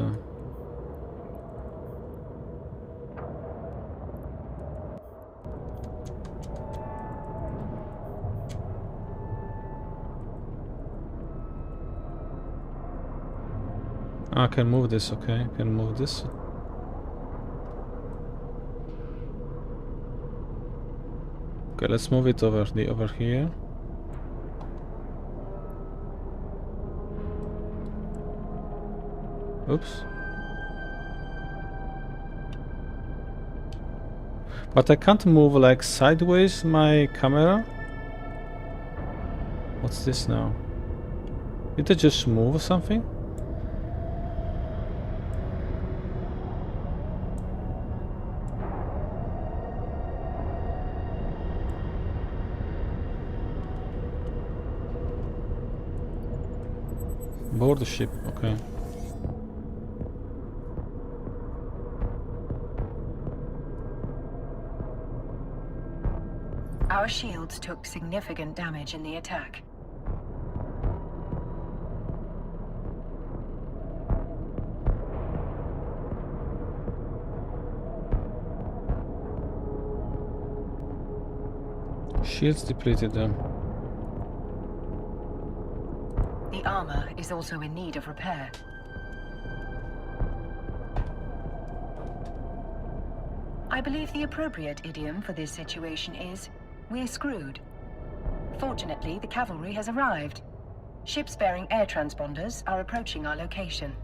I can move this, okay. I can move this. Okay, let's move it over here. Oops. But I can't move like sideways my camera. What's this now? Did I just move something? Board the ship, okay. Our shields took significant damage in the attack. Shields depleted them. The armor is also in need of repair. I believe the appropriate idiom for this situation is, "We're screwed." Fortunately, the cavalry has arrived. Ships bearing air transponders are approaching our location.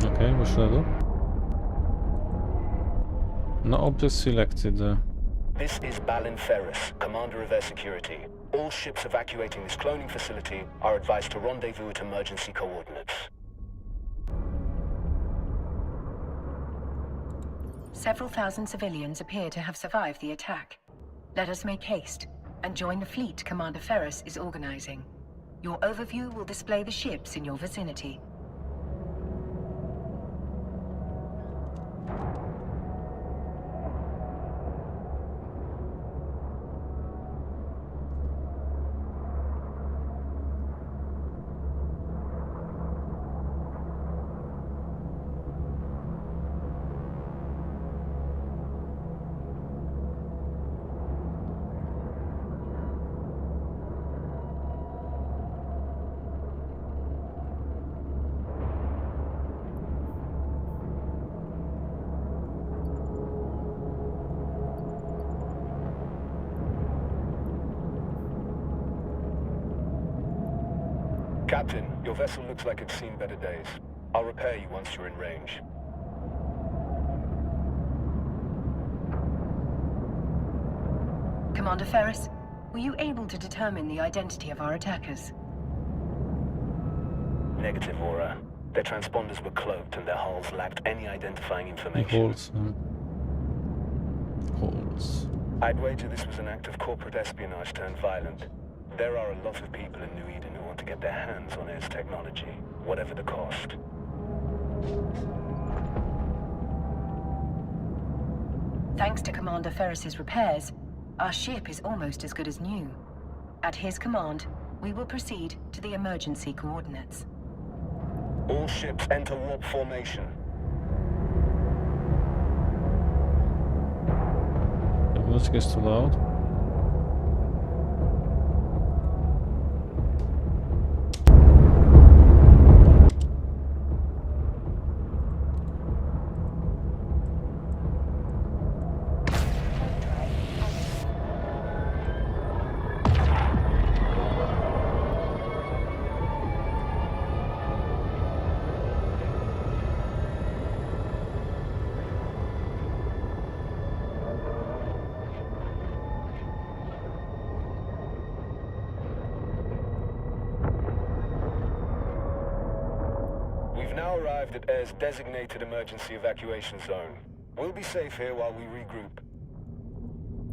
Okay, what should I do? No object selected. This is Balin Ferris, Commander of Air Security. All ships evacuating this cloning facility are advised to rendezvous at emergency coordinates. Several thousand civilians appear to have survived the attack. Let us make haste and join the fleet Commander Ferris is organizing. Your overview will display the ships in your vicinity. Captain, your vessel looks like it's seen better days. I'll repair you once you're in range. Commander Ferris, were you able to determine the identity of our attackers? Negative, Aura. Their transponders were cloaked and their hulls lacked any identifying information. Holes. Holes. I'd wager this was an act of corporate espionage turned violent. There are a lot of people in New Eden who want to get their hands on ER's technology, whatever the cost. Thanks to Commander Ferris's repairs, our ship is almost as good as new. At his command, we will proceed to the emergency coordinates. All ships enter warp formation. The music is too loud. At ER's designated emergency evacuation zone. We'll be safe here while we regroup.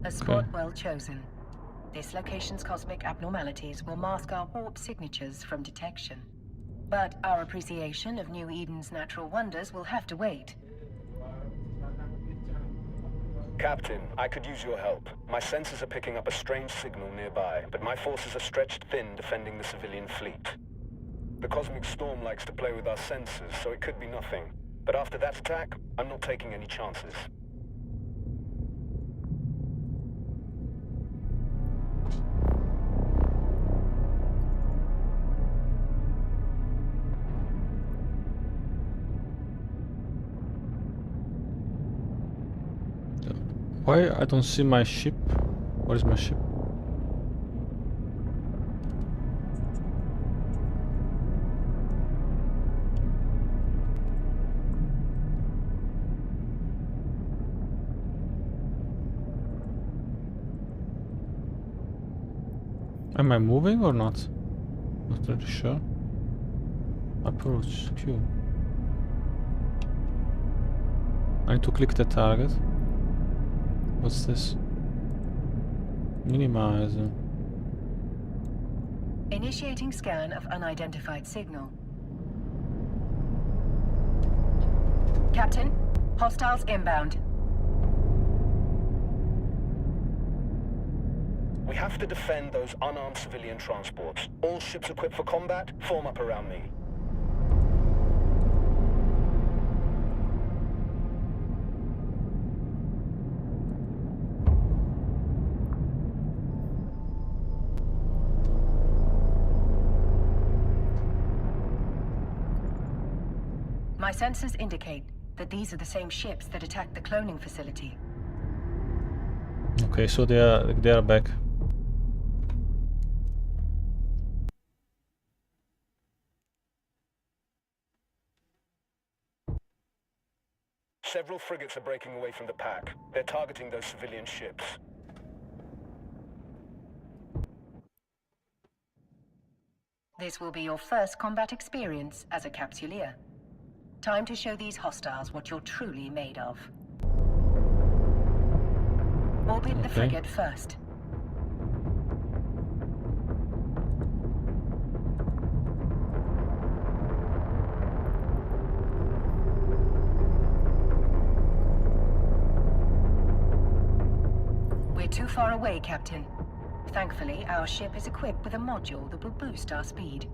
A spot well chosen. This location's cosmic abnormalities will mask our warp signatures from detection. But our appreciation of New Eden's natural wonders will have to wait. Captain, I could use your help. My sensors are picking up a strange signal nearby, but my forces are stretched thin defending the civilian fleet. The cosmic storm likes to play with our sensors, so it could be nothing. But after that attack, I'm not taking any chances. Why I don't see my ship? Where is my ship? Am I moving or not? Not really sure. Approach Q. I need to click the target. What's this? Minimize. Initiating scan of unidentified signal. Captain, hostiles inbound. We have to defend those unarmed civilian transports. All ships equipped for combat, form up around me. My sensors indicate that these are the same ships that attacked the cloning facility. Okay, so they are back. Several frigates are breaking away from the pack. They're targeting those civilian ships. This will be your first combat experience as a Capsuleer. Time to show these hostiles what you're truly made of. Orbit the frigate first. We're too far away, Captain. Thankfully, our ship is equipped with a module that will boost our speed.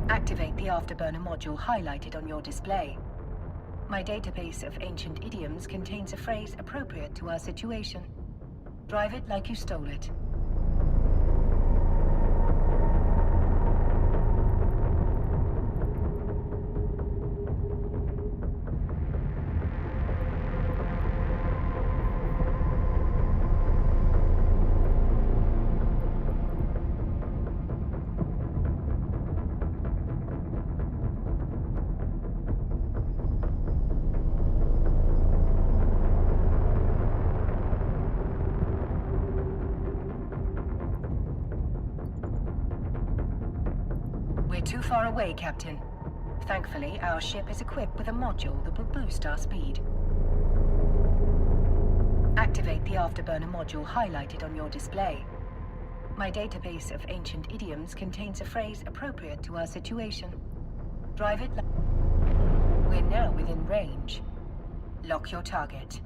Activate the afterburner module highlighted on your display. My database of ancient idioms contains a phrase appropriate to our situation. Drive it like you stole it. far away, Captain. Thankfully, our ship is equipped with a module that will boost our speed. Activate the afterburner module highlighted on your display. My database of ancient idioms contains a phrase appropriate to our situation. Drive it. We're now within range. Lock your target.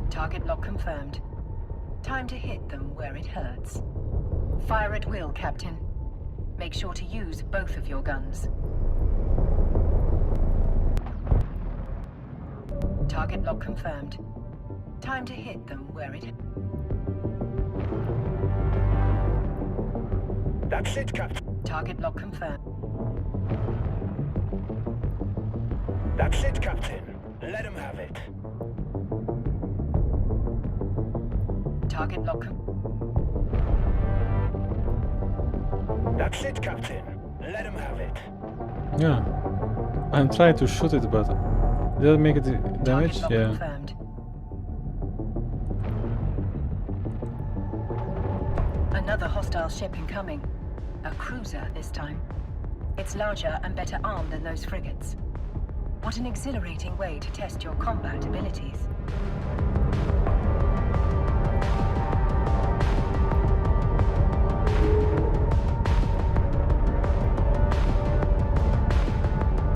Target lock confirmed. Time to hit them where it hurts. Fire at will, Captain. Make sure to use both of your guns. Target lock confirmed. Time to hit them where it... That's it, Captain. Target lock confirmed. That's it, Captain. Let him have it. Target lock That's it, Captain. Let him have it. Yeah. I'm trying to shoot it, but did it make it damage? Target lock Yeah. confirmed. Another hostile ship incoming. A cruiser this time. It's larger and better armed than those frigates. What an exhilarating way to test your combat abilities.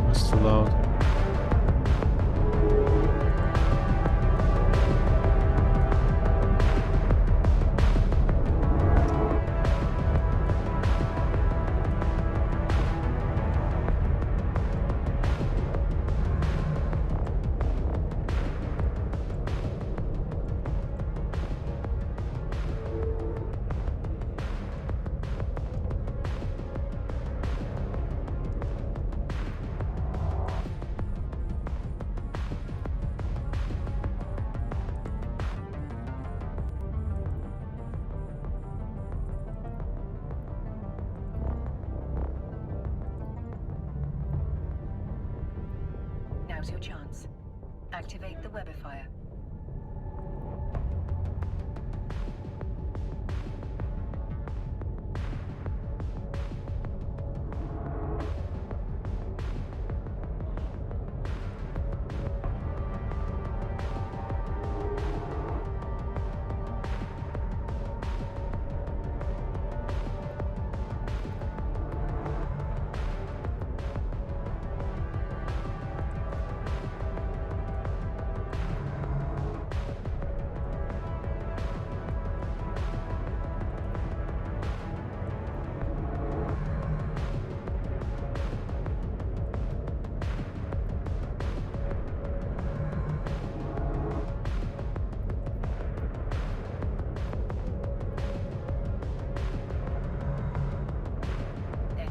It's too loud. Now's your chance. Activate the webifier.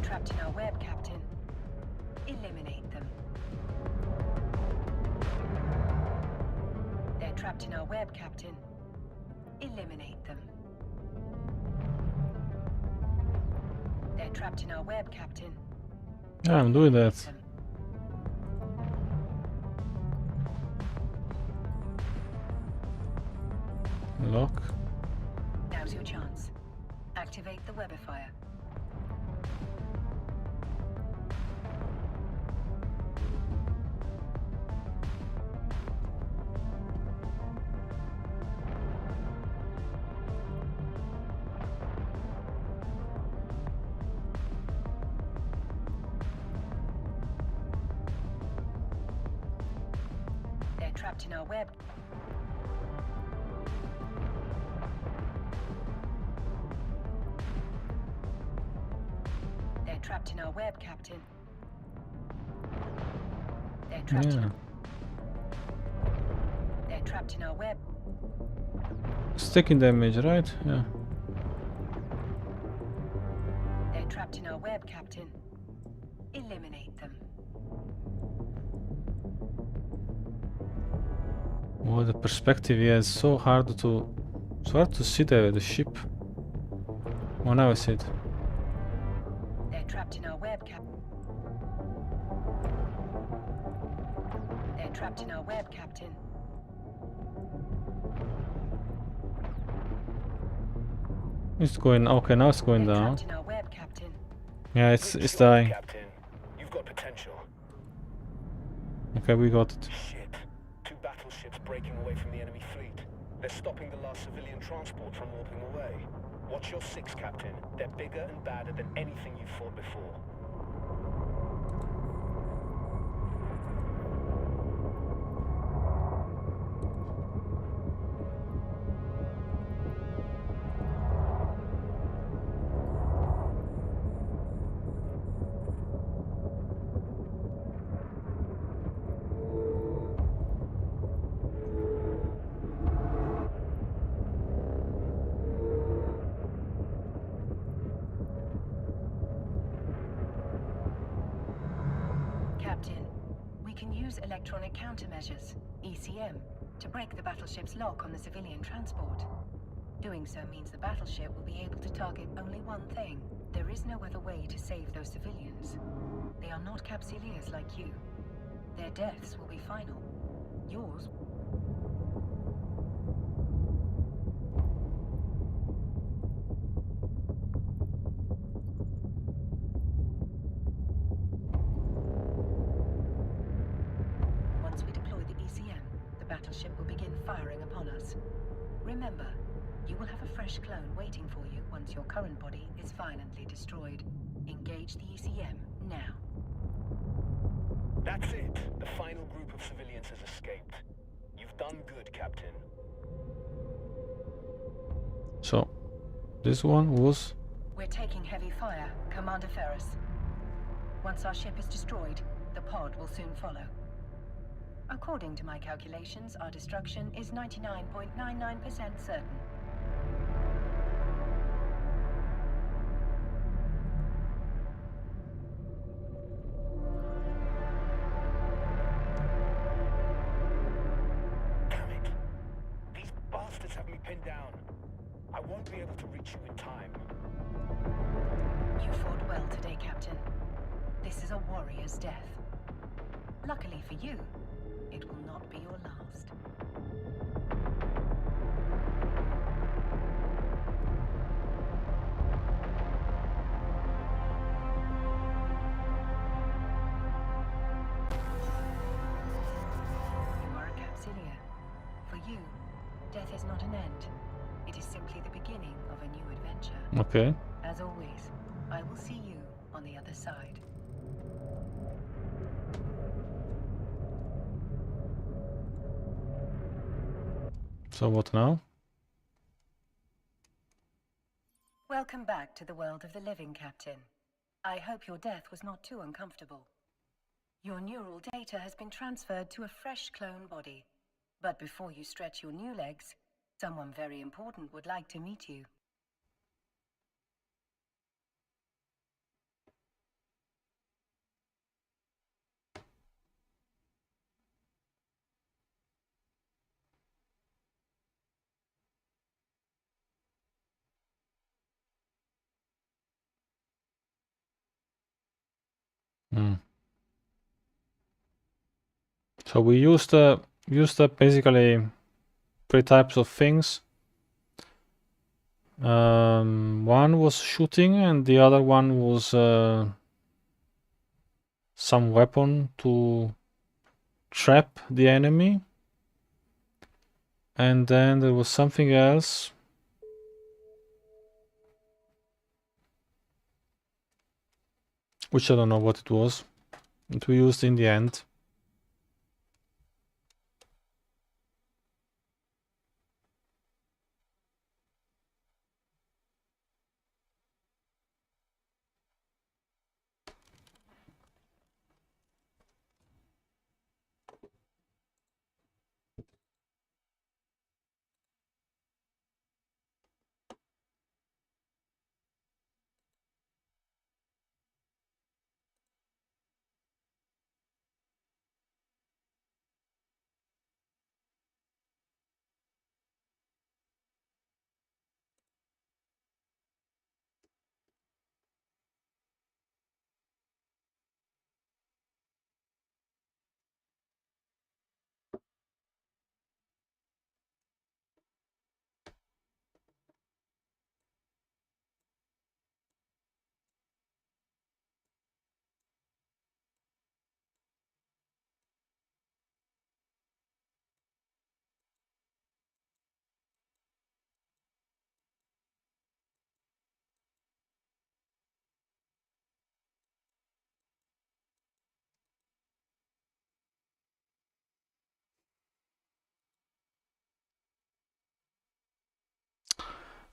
Trapped in our web, Captain. Eliminate them. They're trapped in our web, Captain. Eliminate them. They're trapped in our web, Captain. Yeah, I'm doing that. Them. Lock. Now's your chance. Activate the webifier. They're trapped in our web. They're trapped in our web, Captain. They're trapped. Yeah. They're trapped in our web. Sticking damage, right? Yeah. They're trapped in our web, Captain. Eliminate them. Oh, the perspective, yeah, it's so hard to see the ship. Oh, now I see it. They're trapped in our web, Captain. trapped in our web, Captain. It's going. Okay, now it's going They're down. trapped in our web, Captain. Yeah, Good it's job, dying. Captain. You've got potential. Okay, we got it. Shit. 2 battleships breaking away from the enemy fleet. They're stopping the last civilian transport from warping away. Watch your 6, Captain. They're bigger and badder than anything you've fought before. Captain, we can use electronic countermeasures, ECM, to break the battleship's lock on the civilian transport. Doing so means the battleship will be able to target only one thing. There is no other way to save those civilians. They are not Capsuleers like you. Their deaths will be final. Yours... Once we deploy the ECM, the battleship will begin firing upon us. Remember, you will have a fresh clone waiting for you once your current body is violently destroyed. Engage the ECM now. That's it. The final group of civilians has escaped. You've done good, Captain. So, this one was... We're taking heavy fire, Commander Ferris. Once our ship is destroyed, the pod will soon follow. According to my calculations, our destruction is 99.99% certain. Damn it. These bastards have me pinned down. I won't be able to reach you in time. You fought well today, Captain. This is a warrior's death. Luckily for you, it will not be your last. You are a Capsuleer. For you, death is not an end. It is simply the beginning of a new adventure. Okay. As always, I will see you on the other side. So what now? Welcome back to the world of the living, Captain. I hope your death was not too uncomfortable. Your neural data has been transferred to a fresh clone body. But before you stretch your new legs, someone very important would like to meet you. Hmm. So we used basically 3 types of things. One was shooting, and the other one was some weapon to trap the enemy. And then there was something else. Which I don't know what it was. That we used in the end.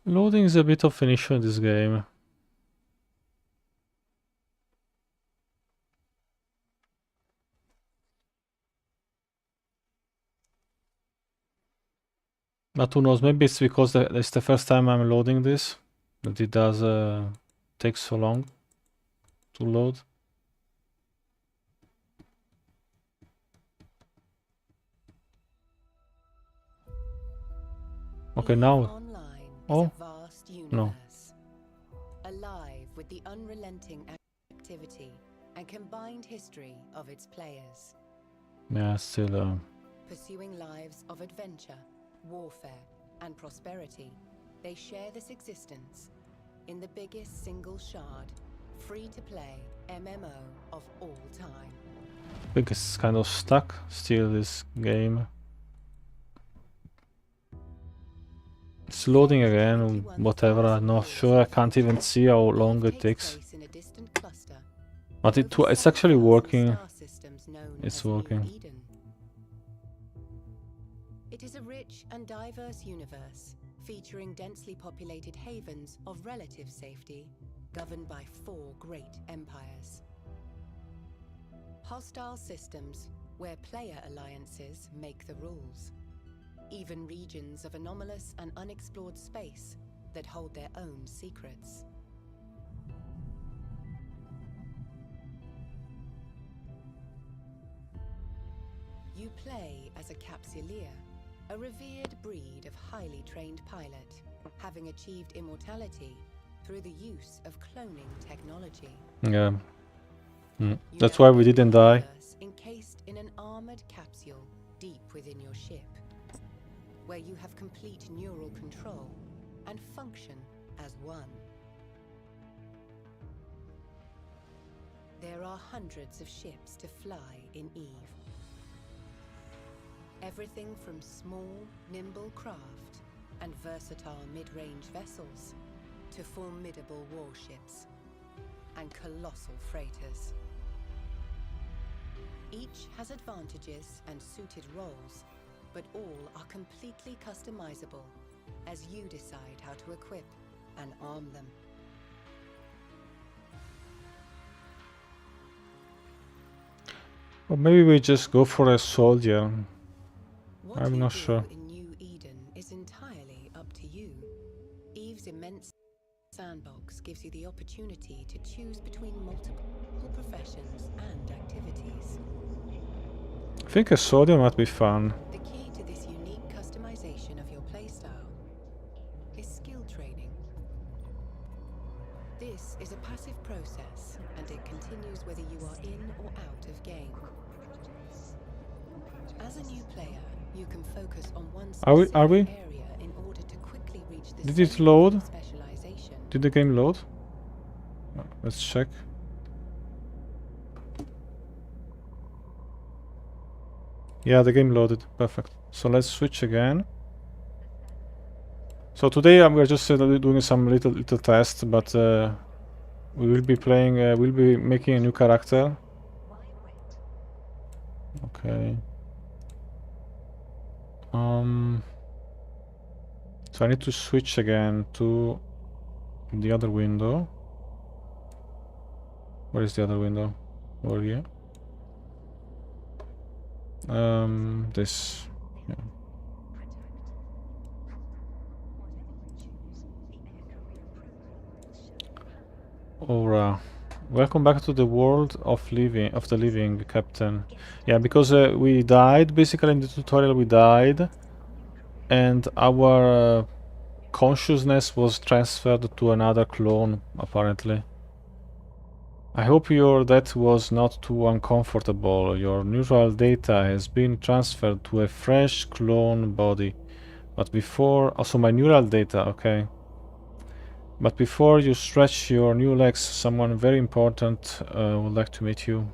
Loading is a bit of an issue in this game. But who knows, maybe it's because it's the first time I'm loading this, that it does take so long to load. Okay, EVE now. Online is Oh, a vast universe, alive with the unrelenting activity and combined history of its players, yeah, still. pursuing lives of adventure, warfare, and prosperity. They share this existence in the biggest single shard, free-to-play MMO of all time. I think it's kind of stuck still, this game. It's loading again, whatever, I'm not sure, I can't even see how long it takes. But it's actually working. It's working. It is a rich and diverse universe, featuring densely populated havens of relative safety, governed by 4 great empires. Hostile systems, where player alliances make the rules. Even regions of anomalous and unexplored space that hold their own secrets. You play as a Capsuleer, a revered breed of highly trained pilot, having achieved immortality through the use of cloning technology. Yeah. That's why we didn't die. Encased in an armored capsule deep within your ship, where you have complete neural control and function as one. There are hundreds of ships to fly in EVE. Everything from small, nimble craft and versatile mid-range vessels to formidable warships and colossal freighters. Each has advantages and suited roles, but all are completely customizable as you decide how to equip and arm them. Or maybe we just go for a soldier. What I'm you not do sure. in New Eden is entirely up to you. EVE's immense sandbox gives you the opportunity to choose between multiple professions and activities. I think a soldier might be fun. The key to this unique customization of your playstyle is skill training. This is a passive process, and it continues whether you are in or out of game. As a new player, you can focus on one specific area in order to quickly reach the Did it load? specialization. Did the game load? Let's check. Yeah, the game loaded. Perfect. So let's switch again. So today we're just doing some little tests, but we will be playing. We'll be making a new character. Okay. So I need to switch again to the other window. Where is the other window? Over here. This. Yeah. Aura. Welcome back to the world of the living, Captain. Yeah, because we died, basically in the tutorial we died, and our consciousness was transferred to another clone, apparently. I hope your death was not too uncomfortable. Your neural data has been transferred to a fresh clone body. But before... Also my neural data, okay. But before you stretch your new legs, someone very important would like to meet you.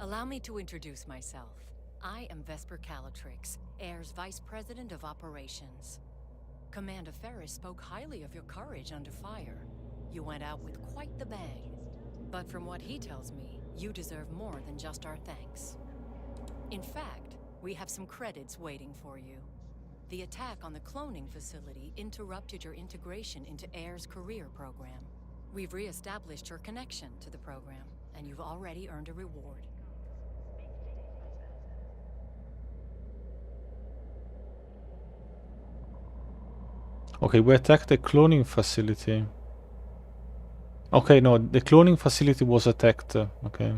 Allow me to introduce myself. I am Vesper Calatrix, ER's Vice President of Operations. Commander Ferris spoke highly of your courage under fire. You went out with quite the bang. But from what he tells me, you deserve more than just our thanks. In fact, we have some credits waiting for you. The attack on the cloning facility interrupted your integration into ENG's career program. We've re-established your connection to the program, and you've already earned a reward. Okay, we attacked the cloning facility. Okay, no, the cloning facility was attacked. Okay.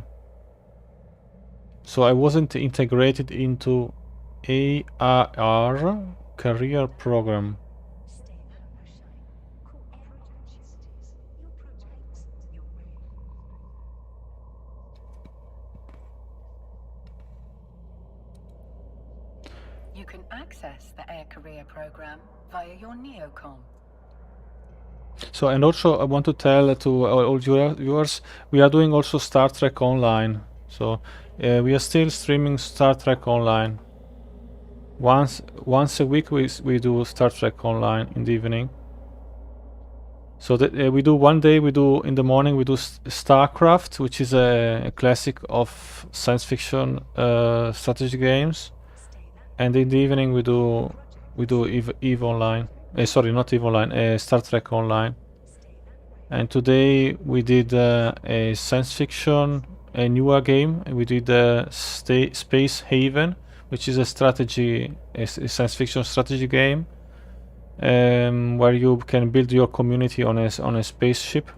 So I wasn't integrated into AR career program. You can access the Air Career program via your neocom. So, and also I want to tell to all your viewers, we are doing also Star Trek Online. So we are still streaming Star Trek Online. Once a week we do Star Trek Online in the evening. So that we do one day, we do in the morning we do StarCraft, which is a classic of science fiction strategy games, and in the evening we do EVE Online. Sorry, not EVE Online, Star Trek Online. And today we did a science fiction, a newer game. We did Space Haven, which is a science fiction strategy game, where you can build your community on a spaceship.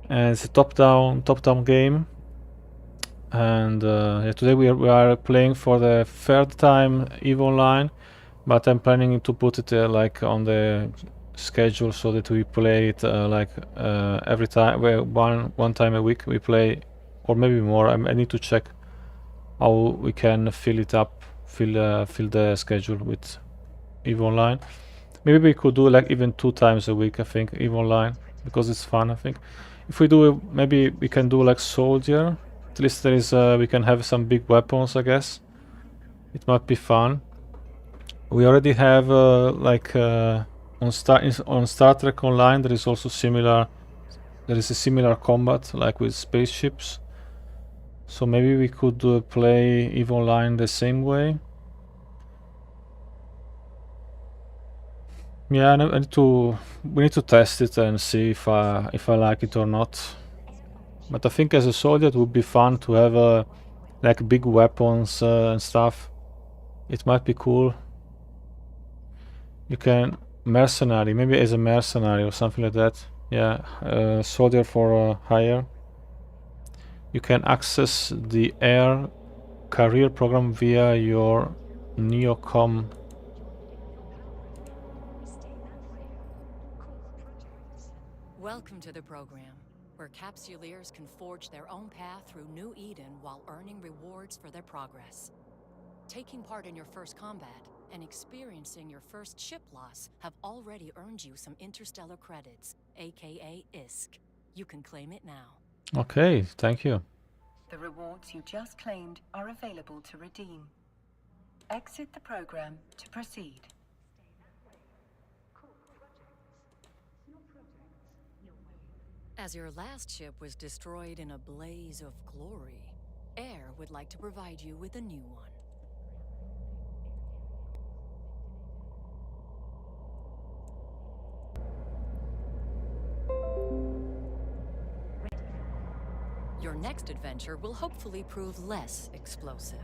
And it's a top-down game. And yeah, today we are playing for the third time EVE Online, but I'm planning to put it like on the schedule so that we play it like every time, one time a week we play, or maybe more. I need to check how we can fill the schedule with EVE Online. Maybe we could do like even 2 times a week, I think, EVE Online, because it's fun. I think if we do, maybe we can do like Soldier. At least there is we can have some big weapons, I guess. It might be fun. We already have like on Star Trek Online there is also a similar combat like with spaceships. So maybe we could play EVE Online the same way. Yeah, we need to test it and see if I like it or not. But I think as a soldier it would be fun to have like big weapons and stuff. It might be cool. You can mercenary, maybe as a mercenary or something like that. Yeah, soldier for hire. You can access the Air career program via your neocom. Welcome to the program, where capsuleers can forge their own path through New Eden while earning rewards for their progress. Taking part in your first combat and experiencing your first ship loss have already earned you some interstellar credits, aka ISK. You can claim it now. Okay, thank you. The rewards you just claimed are available to redeem. Exit the program to proceed. As your last ship was destroyed in a blaze of glory, Air would like to provide you with a new one. Your next adventure will hopefully prove less explosive.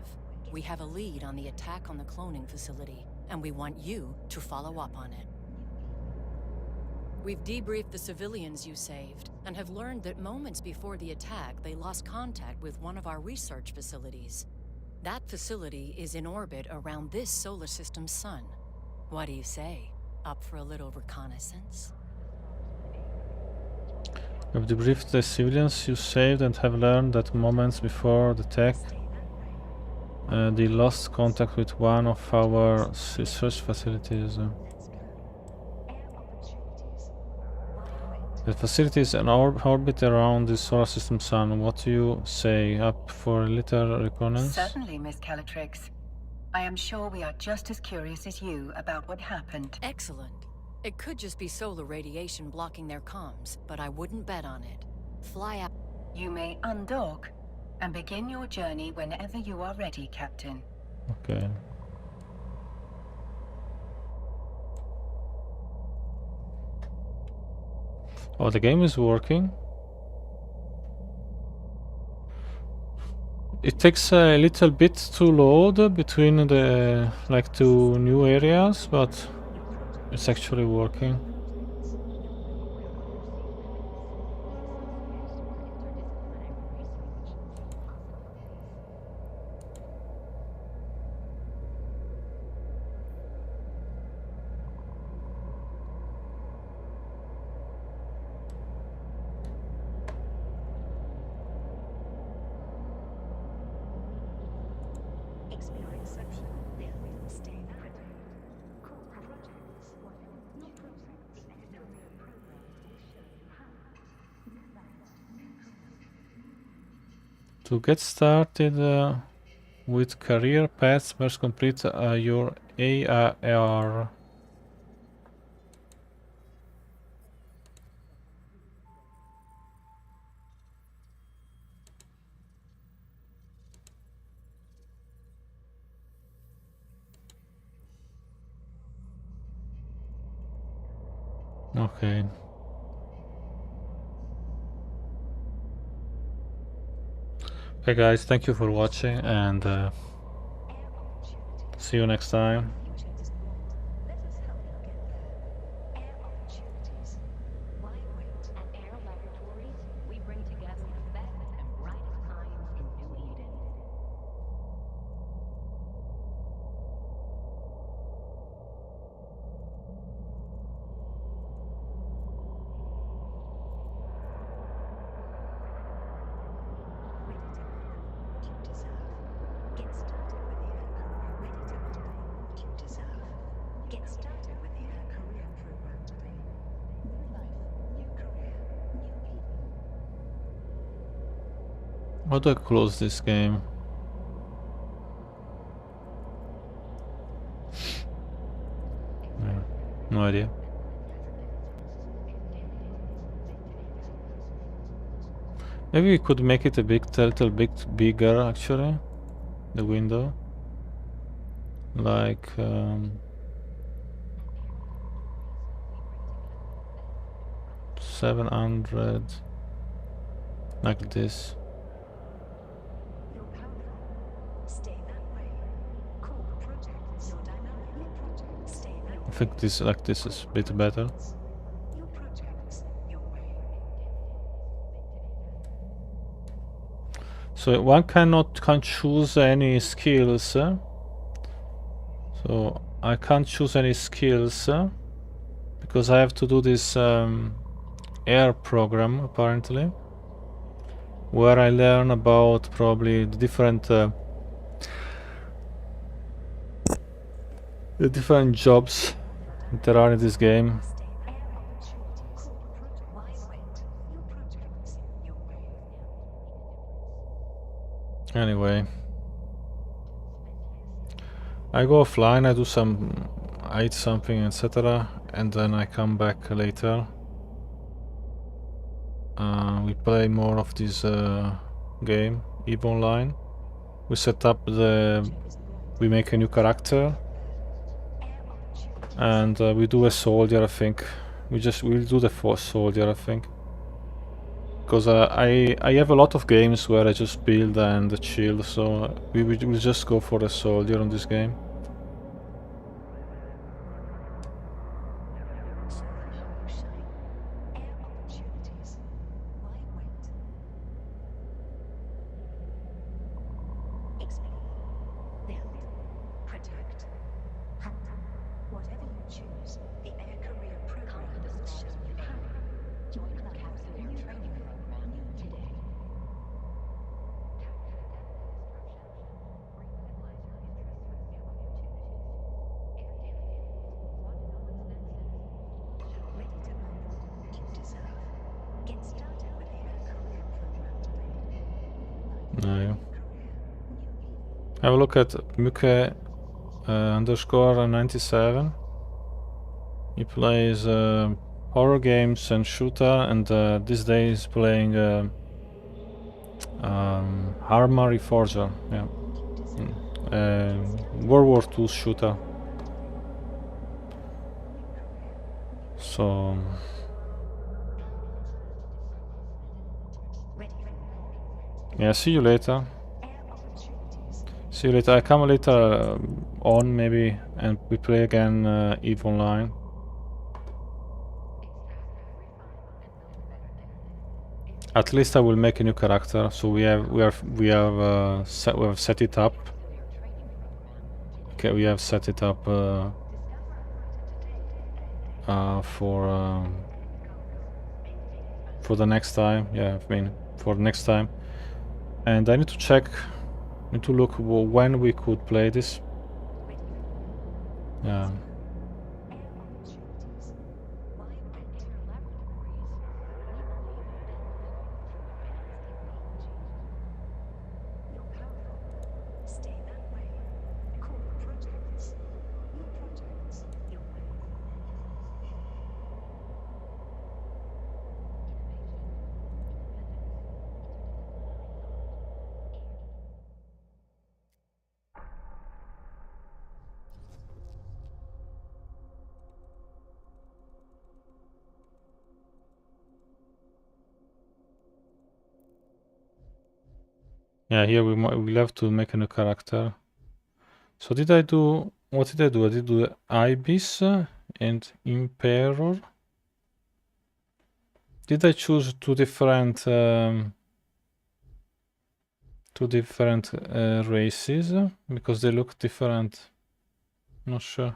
We have a lead on the attack on the cloning facility, and we want you to follow up on it. We've debriefed the civilians you saved, and have learned that moments before the attack, they lost contact with one of our research facilities. That facility is in orbit around this solar system's sun. What do you say? Up for a little reconnaissance? We've debriefed the civilians you saved and have learned that moments before the attack, they lost contact with one of our research facilities. The facility is in orbit around the solar system sun. What do you say? Up for a little reconnaissance? Certainly, Miss Calatrix. I am sure we are just as curious as you about what happened. Excellent. It could just be solar radiation blocking their comms, but I wouldn't bet on it. Fly out. You may undock and begin your journey whenever you are ready, Captain. Okay. Oh, the game is working. It takes a little bit to load between the like two new areas, but it's actually working. To get started with career paths, must complete your AR. Okay. Hey guys, thank you for watching, and see you next time. How do I close this game? No idea. Maybe we could make it a little bit bigger, actually, the window. Like 700, like this. I think this like this is a bit better. So one can't choose any skills. So I can't choose any skills because I have to do this ER program apparently, where I learn about probably the different jobs that there are in this game. Anyway, I go offline, I eat something, etc., and then I come back later. We play more of this game, EVE Online. We set up we make a new character, and we do a soldier, I think. We'll do the soldier, I think. Because I have a lot of games where I just build and chill, so we'll just go for a soldier on this game. No. Have a look at Muke underscore 97. He plays horror games and shooter, and these days playing Armory Forger, yeah. World War II shooter. So Yeah, see you later. See you later. I come later on maybe, and we play again EVE Online. At least I will make a new character. So we have set it up. Okay, we have set it up for the next time. Yeah, I mean for the next time. And I need to check. Need to look when we could play this. Yeah. Yeah, here we'll have to make a new character. So did I do... What did I do? I did do Ibis and Emperor. Did I choose two different races? Because they look different. Not sure.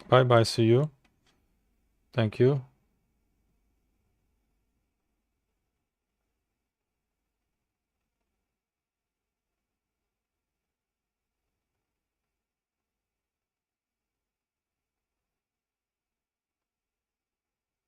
Bye bye, see you. Thank you.